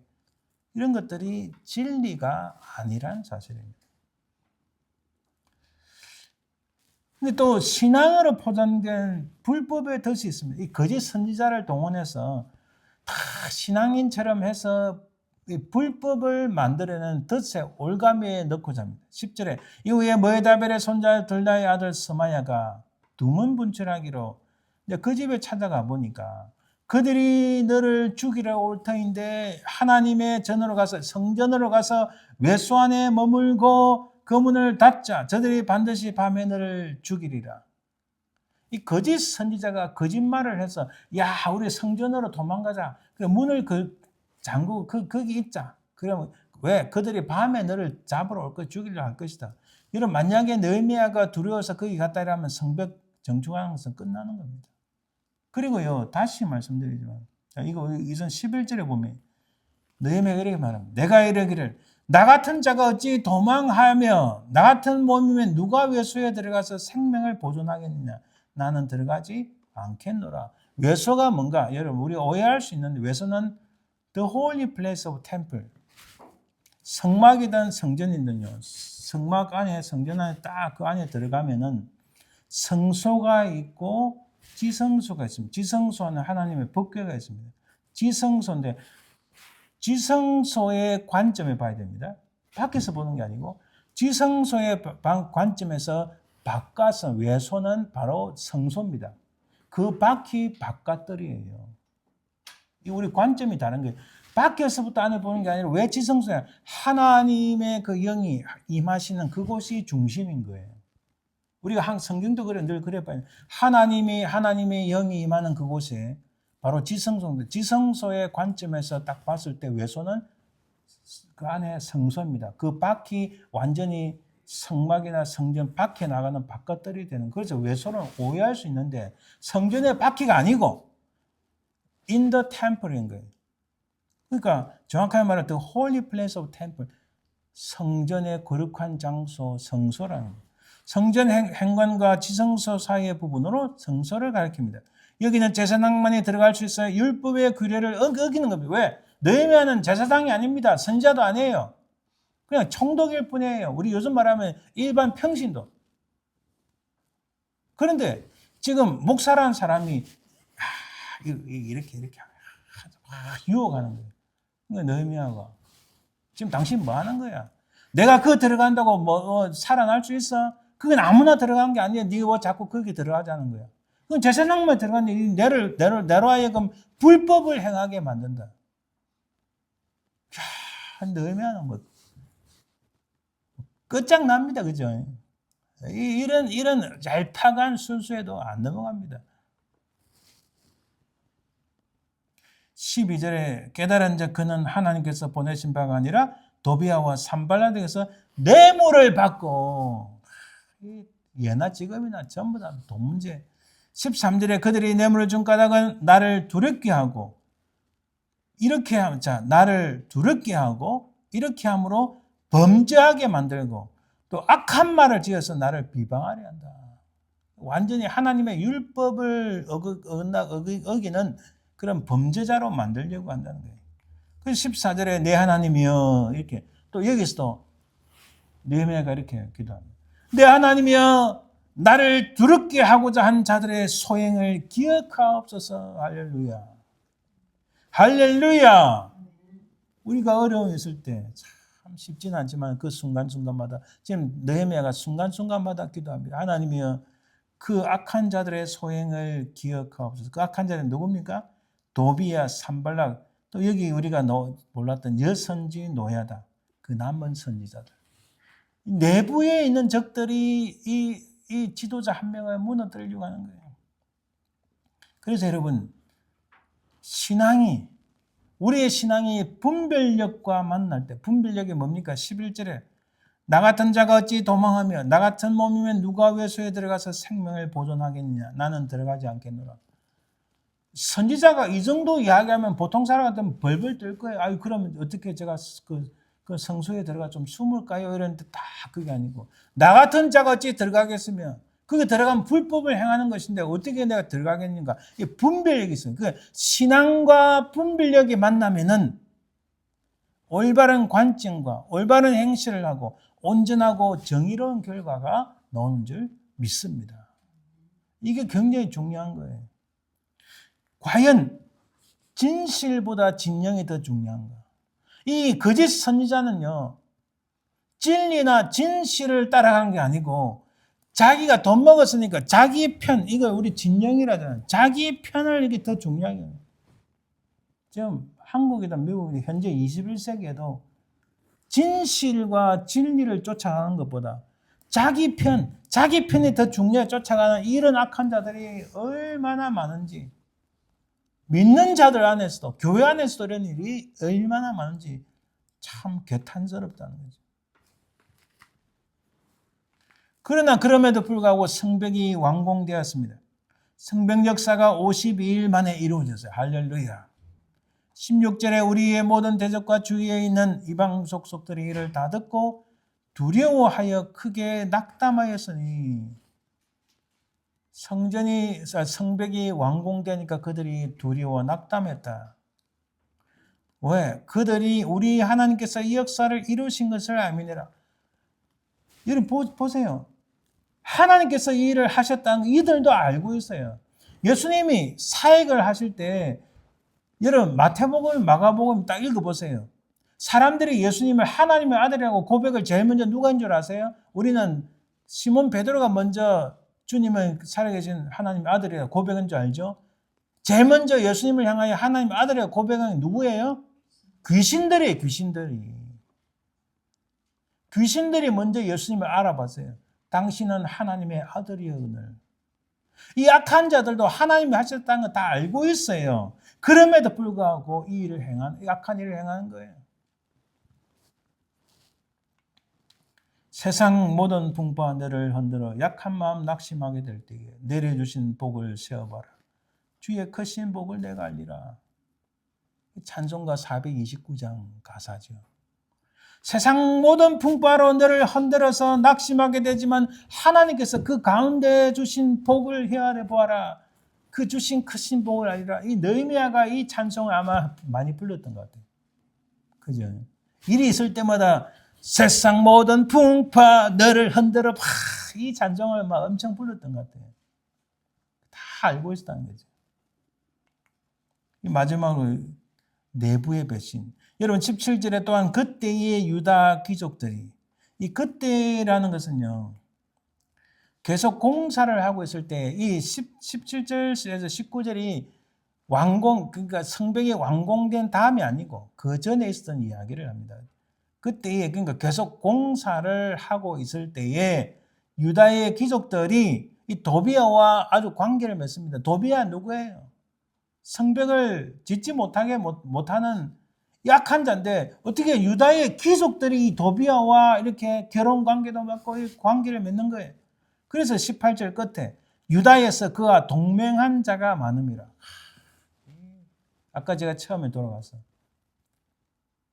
이런 것들이 진리가 아니란 사실입니다. 근데 또 신앙으로 포장된 불법의 덫이 있습니다. 이 거짓 선지자를 동원해서 다 신앙인처럼 해서 이 불법을 만들어내는 덫에 올가미에 넣고자 합니다. 10절에 이후에 모에다벨의 손자 들다의 아들 스마야가 두문분출하기로 그 집에 찾아가 보니까 그들이 너를 죽이려 올 터인데 하나님의 전으로 가서 성전으로 가서 외소 안에 머물고 그 문을 닫자. 저들이 반드시 밤에 너를 죽이리라. 이 거짓 선지자가 거짓말을 해서 야 우리 성전으로 도망가자. 그 문을 잠그고 거기 있자. 그러면 왜? 그들이 밤에 너를 잡으러 올 거 죽이려 할 것이다. 여러분, 만약에 느헤미야가 두려워서 거기 갔다 이러면 성벽 정중하는 것은 끝나는 겁니다. 그리고요, 다시 말씀드리지만, 이거 이전 11절에 보면 느헤미야가 이렇게 말합니다. 내가 이르기를 나 같은 자가 어찌 도망하며 나 같은 몸이면 누가 외소에 들어가서 생명을 보존하겠느냐. 나는 들어가지 않겠노라. 외소가 뭔가? 여러분, 우리 오해할 수 있는데 외소는 The Holy Place of Temple. 성막이든 성전이든요. 성막 안에, 성전 안에 딱 그 안에 들어가면은 성소가 있고 지성소가 있습니다. 지성소 안에 하나님의 법궤가 있습니다. 지성소인데 지성소의 관점에 봐야 됩니다. 밖에서 보는 게 아니고 지성소의 관점에서 바깥은 외소는 바로 성소입니다. 그 밖이 바깥들이에요. 우리 관점이 다른 거예요. 밖에서부터 안을 보는 게 아니라 왜 지성소야? 하나님의 그 영이 임하시는 그곳이 중심인 거예요. 우리가 성경도 그래 늘 그래 봐요. 하나님의 영이 임하는 그곳에 바로 지성소인데 지성소의 관점에서 딱 봤을 때 외소는 그 안에 성소입니다. 그 밖이 완전히 성막이나 성전 밖에 나가는 바깥들이 되는. 그래서 외소는 오해할 수 있는데 성전의 밖이가 아니고 in the temple인 거예요. 그러니까 정확하게 말하면 the holy place of temple, 성전의 거룩한 장소, 성소라는 거예요. 성전 행관과 지성소 사이의 부분으로 성소를 가리킵니다. 여기는 제사장만이 들어갈 수 있어요. 율법의 규례를 어기는 겁니다. 왜? 느헤미야는 제사장이 아닙니다. 선지자도 아니에요. 그냥 총독일 뿐이에요. 우리 요즘 말하면 일반 평신도. 그런데 지금 목사라는 사람이 이렇게 유혹하는 거예요. 그러니까 느헤미야가 지금 당신 뭐 하는 거야? 내가 그거 들어간다고 뭐 살아날 수 있어? 그건 아무나 들어간 게 아니야. 네가 뭐 자꾸 거기 들어가자는 거야. 그건 제사장만 들어갔는데 내로 하여금 불법을 행하게 만든다. 느헤미야는 뭐 끝장납니다. 그죠? 이런 얄팍한 순수에도 안 넘어갑니다. 12절에 깨달은 자 그는 하나님께서 보내신 바가 아니라 도비아와 산발라드에서 뇌물을 받고, 예나 지금이나 전부 다 돈 문제. 13절에 그들이 뇌물을 준 까닭은 나를 두렵게 하고 이렇게 나를 두렵게 하고 이렇게 함으로 범죄하게 만들고 또 악한 말을 지어서 나를 비방하려 한다. 완전히 하나님의 율법을 어기는 그런 범죄자로 만들려고 한다는 거예요. 그래서 14절에 내 하나님이여 이렇게 또 여기서도 느헤미야가 이렇게 기도합니다. 내 하나님이여 나를 두렵게 하고자 한 자들의 소행을 기억하옵소서. 할렐루야. 할렐루야. 우리가 어려움이 있을 때 참 쉽지는 않지만 그 순간순간마다 지금 느헤미야가 순간순간마다 기도합니다. 하나님이여 그 악한 자들의 소행을 기억하옵소서. 그 악한 자들은 누굽니까? 도비야, 산발락, 또 여기 우리가 몰랐던 여선지 노야다. 그 남은 선지자들. 내부에 있는 적들이 이 지도자 한 명을 무너뜨리려고 하는 거예요. 그래서 여러분, 우리의 신앙이 분별력과 만날 때, 분별력이 뭡니까? 11절에 나 같은 자가 어찌 도망하며 나 같은 몸이면 누가 외소에 들어가서 생명을 보존하겠느냐. 나는 들어가지 않겠노라. 선지자가 이 정도 이야기하면 보통 사람 같으면 벌벌 떨 거예요. 아유, 그러면 어떻게 제가 그 성소에 들어가 좀 숨을까요? 이런데 다 그게 아니고 나 같은 자가 어찌 들어가겠으며 그게 들어가면 불법을 행하는 것인데 어떻게 내가 들어가겠는가? 이 분별력이 있어요. 그 신앙과 분별력이 만나면은 올바른 관점과 올바른 행실을 하고 온전하고 정의로운 결과가 나오는 줄 믿습니다. 이게 굉장히 중요한 거예요. 과연 진실보다 진영이 더 중요한가? 이 거짓 선지자는요, 진리나 진실을 따라간 게 아니고 자기가 돈 먹었으니까 자기 편, 이거 우리 진영이라잖아요. 자기 편을 이게 더 중요한 거예요. 지금 한국이든 미국이든 현재 21세기에도 진실과 진리를 쫓아가는 것보다 자기 편이 더 중요해 쫓아가는 이런 악한 자들이 얼마나 많은지, 믿는 자들 안에서도, 교회 안에서도 이런 일이 얼마나 많은지 참 개탄스럽다는 거죠. 그러나 그럼에도 불구하고 성벽이 완공되었습니다. 성벽 역사가 52일 만에 이루어졌어요. 할렐루야. 16절에 우리의 모든 대적과 주위에 있는 이방 속속들이 이를 다 듣고 두려워하여 크게 낙담하였으니, 성벽이 완공되니까 그들이 두려워 낙담했다. 왜? 그들이 우리 하나님께서 이 역사를 이루신 것을 알미니라. 여러분 보세요. 하나님께서 이 일을 하셨다는 거 이들도 알고 있어요. 예수님이 사역을 하실 때 여러분 마태복음, 마가복음 딱 읽어보세요. 사람들이 예수님을 하나님의 아들이라고 고백을 제일 먼저 누가 한 줄 아세요? 우리는 시몬 베드로가 먼저 주님은 살아계신 하나님의 아들이라고 고백한 줄 알죠? 제일 먼저 예수님을 향하여 하나님의 아들이라고 고백한 게 누구예요? 귀신들이 먼저 예수님을 알아봤어요. 당신은 하나님의 아들이오늘. 이 악한 자들도 하나님이 하셨다는 거 다 알고 있어요. 그럼에도 불구하고 이 악한 일을 행하는 거예요. 세상 모든 풍파가 너를 흔들어 약한 마음 낙심하게 될 때에 내려주신 복을 세어봐라. 주의 크신 복을 내가 알리라. 찬송가 429장 가사죠. 세상 모든 풍파로 너를 흔들어서 낙심하게 되지만 하나님께서 그 가운데 주신 복을 헤아려 보아라. 그 주신 크신 복을 알리라. 이 느헤미야가 이 찬송을 아마 많이 불렀던 것 같아요. 그죠? 일이 있을 때마다 세상 모든 풍파 너를 흔들어 이 찬송을 막 엄청 불렀던 것 같아요. 다 알고 있었다는 거죠. 마지막으로 내부의 배신. 여러분 17절에 또한 그때의 유다 귀족들이, 이 그때라는 것은요, 계속 공사를 하고 있을 때 이 17절에서 19절이 그러니까 성벽이 완공된 다음이 아니고 그 전에 있었던 이야기를 합니다. 그때에, 그러니까 계속 공사를 하고 있을 때에 유다의 귀족들이 이 도비아와 아주 관계를 맺습니다. 도비아 누구예요? 성벽을 짓지 못하는 약한 자인데 어떻게 유다의 귀족들이 이 도비아와 이렇게 결혼 관계도 맺고 이 관계를 맺는 거예요. 그래서 18절 끝에 유다에서 그와 동맹한 자가 많음이라. 아까 제가 처음에 돌아가서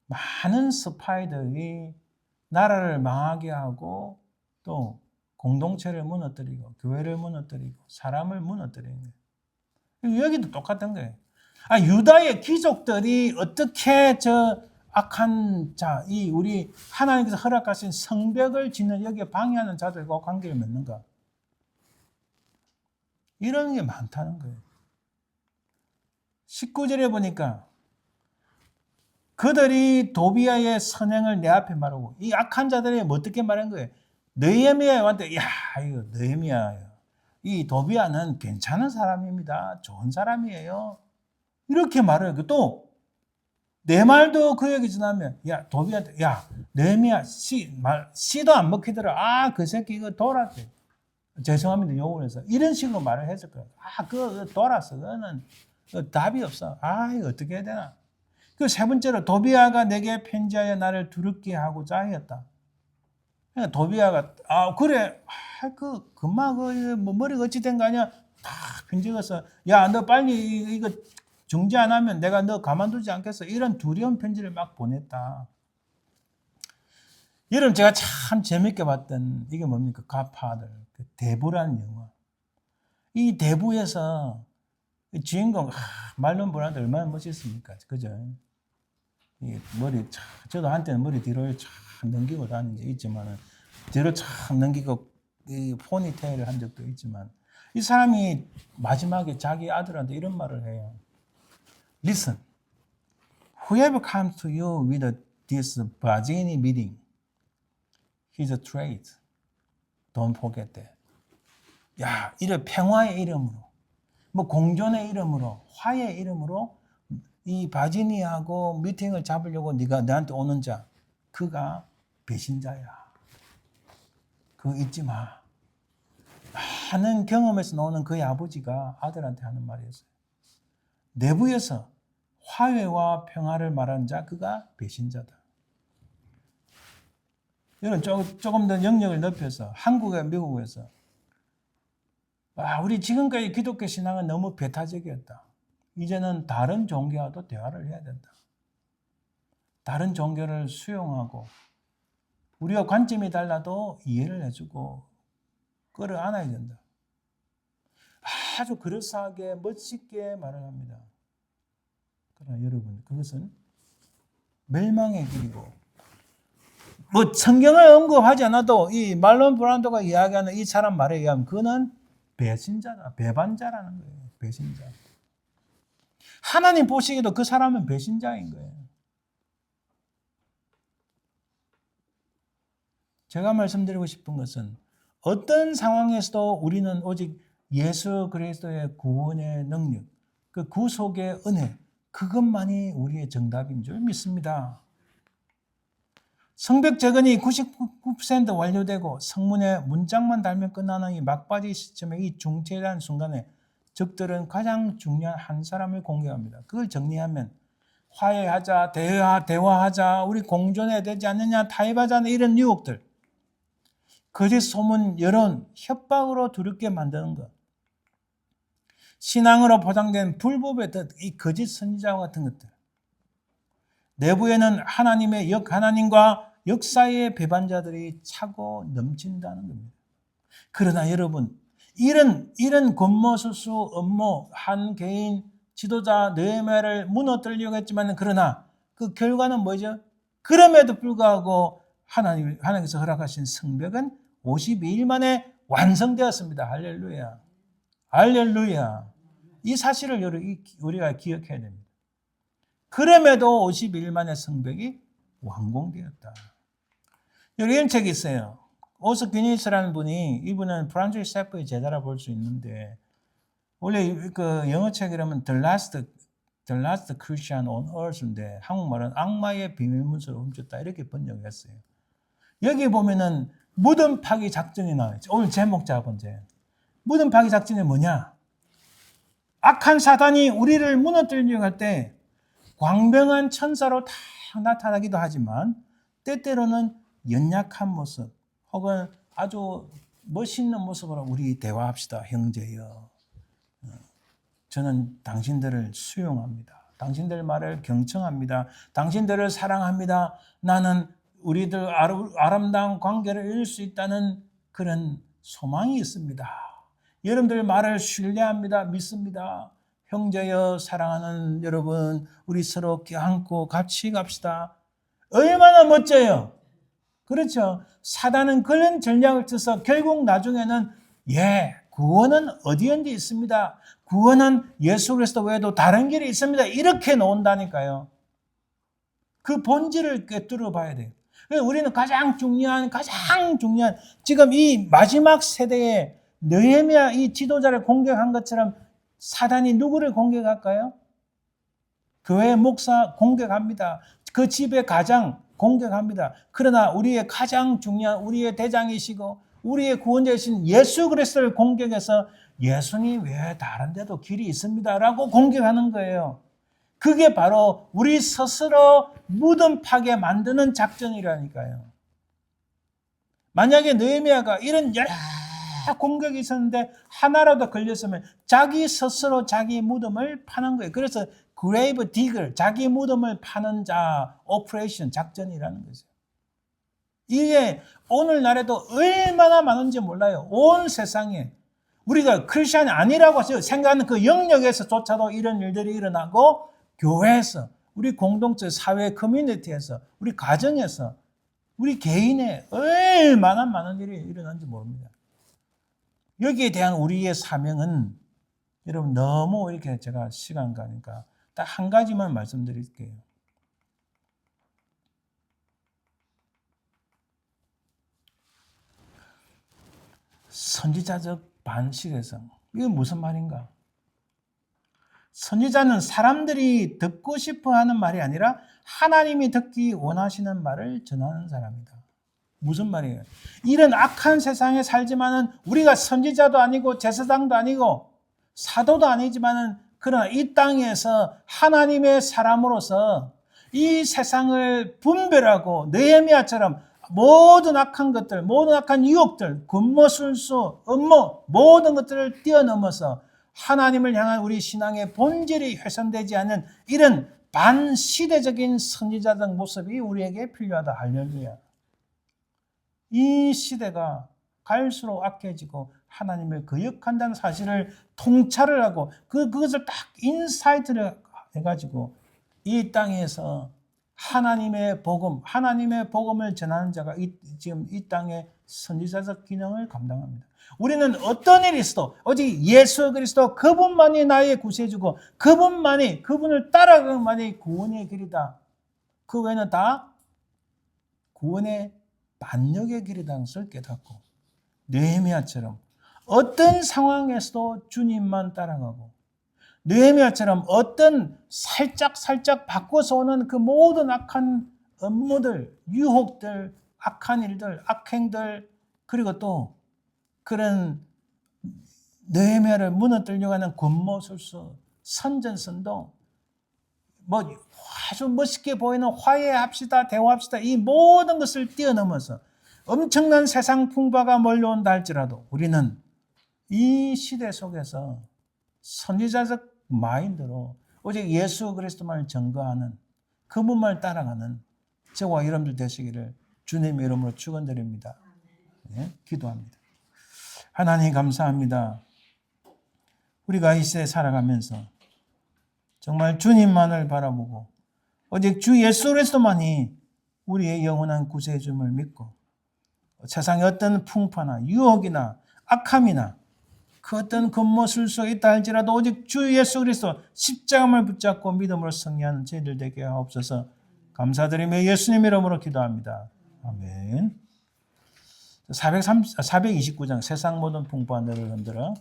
많은 스파이들이 나라를 망하게 하고 또 공동체를 무너뜨리고 교회를 무너뜨리고 사람을 무너뜨리는 거예요. 여기도 똑같은 거예요. 유다의 귀족들이 어떻게 저 악한 자, 이 우리 하나님께서 허락하신 성벽을 짓는 여기에 방해하는 자들과 관계를 맺는가? 이런 게 많다는 거예요. 19절에 보니까 그들이 도비아의 선행을 내 앞에 말하고 이 악한 자들이 어떻게 말한 거예요? 느헤미야한테 야 이거 느헤미야 이 도비아는 괜찮은 사람입니다. 좋은 사람이에요. 이렇게 말해요. 또 내 말도 그에게 전하면 야 도비아한테 야 느헤미야 씨도 안 먹히더라. 그 새끼 이거 돌았대. 죄송합니다. 욕을 해서 이런 식으로 말을 했을 거예요. 그거 돌았어. 그거는 답이 없어. 이거 어떻게 해야 되나? 그 세 번째로 도비아가 내게 편지하여 나를 두렵게 하고자 하였다. 그러니까 도비아가 그래 금방 뭐 머리가 어찌 된 거 아니야? 다 편지 가서 야 너 빨리 이거 중지 안 하면 내가 너 가만두지 않겠어. 이런 두려운 편지를 막 보냈다. 여러분 제가 참 재밌게 봤던 이게 뭡니까? 갓파더 그 대부라는 영화. 이 대부에서 주인공 말론 브란도 얼마나 멋있습니까? 그죠? 이 머리 저도 한때는 머리 뒤로 참 넘기고 다닌 게 있지만 뒤로 참 넘기고 이 포니테일을 한 적도 있지만 이 사람이 마지막에 자기 아들한테 이런 말을 해요. Listen, whoever comes to you with this Bajini meeting, he's a traitor. Don't forget that. 야, 이런 평화의 이름으로, 뭐 공존의 이름으로, 화해의 이름으로 이 바지니하고 미팅을 잡으려고 네가 나한테 오는 자, 그가 배신자야. 그거 잊지 마. 많은 경험에서 나오는 그의 아버지가 아들한테 하는 말이었어요. 내부에서 화해와 평화를 말하는 자, 그가 배신자다. 여러분 조금 더 영역을 넓혀서 한국과 미국에서 우리 지금까지 기독교 신앙은 너무 배타적이었다. 이제는 다른 종교와도 대화를 해야 된다. 다른 종교를 수용하고 우리가 관점이 달라도 이해를 해주고 끌어안아야 된다. 아주 그럴싸하게 멋있게 말을 합니다. 그러나 여러분 그것은 멸망의 길이고 뭐 성경을 언급하지 않아도 이 말론 브란도가 이야기하는 이 사람 말에 의하면 그는 배신자다. 배반자라는 거예요. 배신자. 하나님 보시기에도 그 사람은 배신자인 거예요. 제가 말씀드리고 싶은 것은 어떤 상황에서도 우리는 오직 예수 그리스도의 구원의 능력, 그 구속의 은혜, 그것만이 우리의 정답인 줄 믿습니다. 성벽 재건이 99% 완료되고 성문에 문짝만 달면 끝나는 이 막바지 시점의 이 중체라는 순간에 적들은 가장 중요한 한 사람을 공격합니다. 그걸 정리하면 화해하자, 대화하자, 우리 공존해야 되지 않느냐, 타협하자는 이런 유혹들, 거짓 소문, 여론, 협박으로 두렵게 만드는 것, 신앙으로 보장된 불법의 이 거짓 선지자와 같은 것들, 내부에는 하나님과 역사의 배반자들이 차고 넘친다는 겁니다. 그러나 여러분, 이런 권모수수 업무 한 개인 지도자 느헤미야를 무너뜨리려고 했지만 그러나 그 결과는 뭐죠? 그럼에도 불구하고 하나님께서 허락하신 성벽은 52일 만에 완성되었습니다. 할렐루야. 할렐루야. 이 사실을 우리가 기억해야 됩니다. 그럼에도 52일 만에 성벽이 완공되었다. 여기 이런 책이 있어요. 오스 귀니스라는 분이, 이분은 프란시스 세프의 제자라 볼 수 있는데, 원래 그 영어 책이라면 The Last Christian on Earth인데 한국말은 악마의 비밀문서를 훔쳤다 이렇게 번역했어요. 여기 보면은 무덤 파기 작전이 나와요. 오늘 제목 잡은 제 무덤 파기 작전이 뭐냐? 악한 사단이 우리를 무너뜨리려고 할 때 광명한 천사로 다 나타나기도 하지만 때때로는 연약한 모습 혹은 아주 멋있는 모습으로 우리 대화합시다. 형제여, 저는 당신들을 수용합니다. 당신들 말을 경청합니다. 당신들을 사랑합니다. 나는 우리들 아름다운 관계를 이룰 수 있다는 그런 소망이 있습니다. 여러분들 말을 신뢰합니다. 믿습니다. 형제여, 사랑하는 여러분, 우리 서로 껴안고 같이 갑시다. 얼마나 멋져요. 그렇죠. 사단은 그런 전략을 써서 결국 나중에는 구원은 어디든지 있습니다. 구원은 예수 그리스도 외에도 다른 길이 있습니다. 이렇게 놓은다니까요. 그 본질을 꿰뚫어 봐야 돼요. 그래서 우리는 가장 중요한 지금 이 마지막 세대에 느헤미야 이 지도자를 공격한 것처럼 사단이 누구를 공격할까요? 교회 목사 공격합니다. 그 집의 가장 공격합니다. 그러나 우리의 가장 중요한 우리의 대장이시고 우리의 구원자이신 예수 그리스도를 공격해서 예수님 외에 다른 데도 길이 있습니다라고 공격하는 거예요. 그게 바로 우리 스스로 무덤 파게 만드는 작전이라니까요. 만약에 느헤미야가 이런 여러 공격이 있었는데 하나라도 걸렸으면 자기 스스로 자기 무덤을 파는 거예요. 그래서 그레이브 디글, 자기 무덤을 파는 자 오퍼레이션 작전이라는 거죠. 이게 오늘날에도 얼마나 많은지 몰라요. 온 세상에 우리가 크리스천이 아니라고 생각하는 그 영역에서조차도 이런 일들이 일어나고 교회에서, 우리 공동체, 사회, 커뮤니티에서, 우리 가정에서, 우리 개인에 얼마나 많은 일이 일어나는지 모릅니다. 여기에 대한 우리의 사명은 여러분 너무 이렇게 제가 시간 가니까 딱 한 가지만 말씀드릴게요. 선지자적 반식에서 이게 무슨 말인가? 선지자는 사람들이 듣고 싶어 하는 말이 아니라 하나님이 듣기 원하시는 말을 전하는 사람이다. 무슨 말이에요? 이런 악한 세상에 살지만은 우리가 선지자도 아니고 제사장도 아니고 사도도 아니지만은 그러나 이 땅에서 하나님의 사람으로서 이 세상을 분별하고 느헤미야처럼 모든 악한 것들, 모든 악한 유혹들, 군모술수, 음모 모든 것들을 뛰어넘어서 하나님을 향한 우리 신앙의 본질이 훼손되지 않는 이런 반시대적인 선지자적 모습이 우리에게 필요하다. 할렐루야. 이 시대가 갈수록 악해지고 하나님을 거역한다는 사실을 통찰을 하고 그것을 딱 인사이트를 해가지고 이 땅에서 하나님의 복음을 전하는 자가 지금 이 땅의 선지자적 기능을 감당합니다. 우리는 어떤 일이 있어도 오직 예수 그리스도 그분만이 나의 구세주고 그분을 따라가는 것만이 구원의 길이다. 그 외에는 다 구원의 반역의 길이라는 것을 깨닫고 느헤미야처럼 어떤 상황에서도 주님만 따라가고 느헤미야처럼 어떤 살짝 바꿔서 오는 그 모든 악한 업무들, 유혹들, 악한 일들, 악행들 그리고 또 그런 느헤미야를 무너뜨리려고 하는 군모술수, 선전선동 아주 멋있게 보이는 화해합시다, 대화합시다 이 모든 것을 뛰어넘어서 엄청난 세상 풍파가 몰려온다 할지라도 우리는 이 시대 속에서 선지자적 마인드로 오직 예수 그리스도만을 증거하는 그분만을 따라가는 저와 여러분들 되시기를 주님의 이름으로 축원드립니다. 네, 기도합니다. 하나님 감사합니다. 우리가 이 시대에 살아가면서 정말 주님만을 바라보고 오직 주 예수 그리스도만이 우리의 영원한 구세주를 믿고 세상의 어떤 풍파나 유혹이나 악함이나 그 어떤 겉모습 속에 있다 할지라도 오직 주 예수 그리스도 십자가를 붙잡고 믿음으로 승리하는 저희들 되게 하옵소서. 감사드리며 예수님 이름으로 기도합니다. 아멘. 429장 세상 모든 풍부한 너를 흔들어.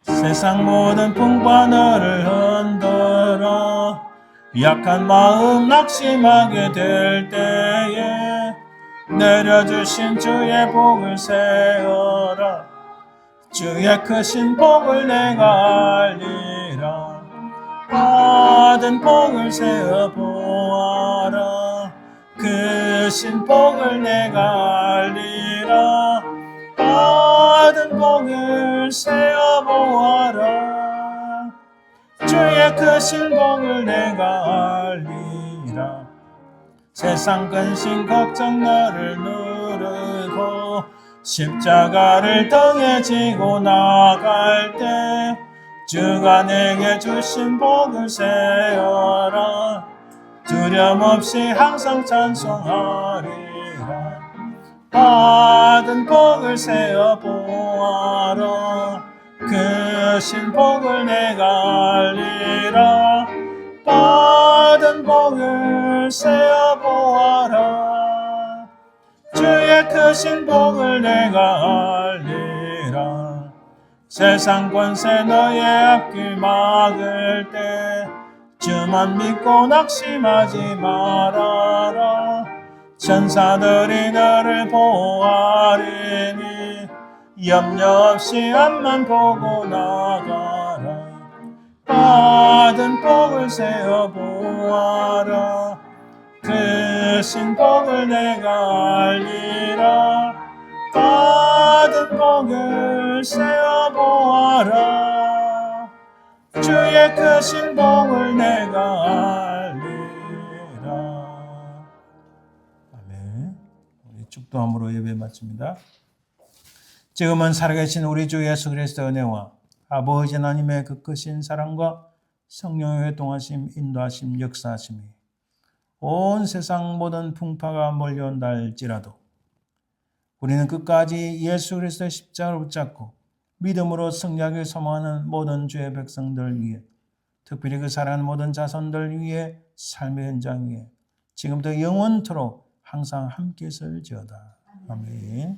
세상 모든 풍부한 너를 흔들어 약한 마음 낙심하게 될 때에 내려주신 주의 복을 세어라. 주의 크신 복을 내가 알리라. 받은 복을 세어 보아라. 크신 복을 내가 알리라. 받은 복을 세어 보아라. 주의 크신 복을 내가 알리라. 세상 근심 걱정 너를 누르고 십자가를 등에 지고 나갈 때 주가 내게 주신 복을 세어라. 두려움 없이 항상 찬송하리라. 받은 복을 세어 보아라. 크신 복을 내가 알리라. 받은 복을 세어 보아라. 주의 크신 복을 내가 알리라. 세상 권세 너의 앞길 막을 때 주만 믿고 낙심하지 말아라. 천사들이 너를 보호하리니 염려 없이 앞만 보고 나가라. 받은 복을 세어 보아라. 크신 복을 내가 알리라. 받은 복을 세어 보아라. 주의 크신 복을 내가 알리라. 아멘. 우리 축도함으로 예배 마칩니다. 지금은 살아계신 우리 주 예수 그리스도의 은혜와 아버지 하나님의 그 크신 사랑과 성령의 회동하심, 인도하심, 역사하심이 온 세상 모든 풍파가 몰려온다 할지라도 우리는 끝까지 예수 그리스도의 십자가를 붙잡고 믿음으로 승리하길 소망하는 모든 주의 백성들 위해, 특별히 그 사랑하는 모든 자손들 위해, 삶의 현장 위에 지금부터 영원토록 항상 함께 있을지어다. 아멘.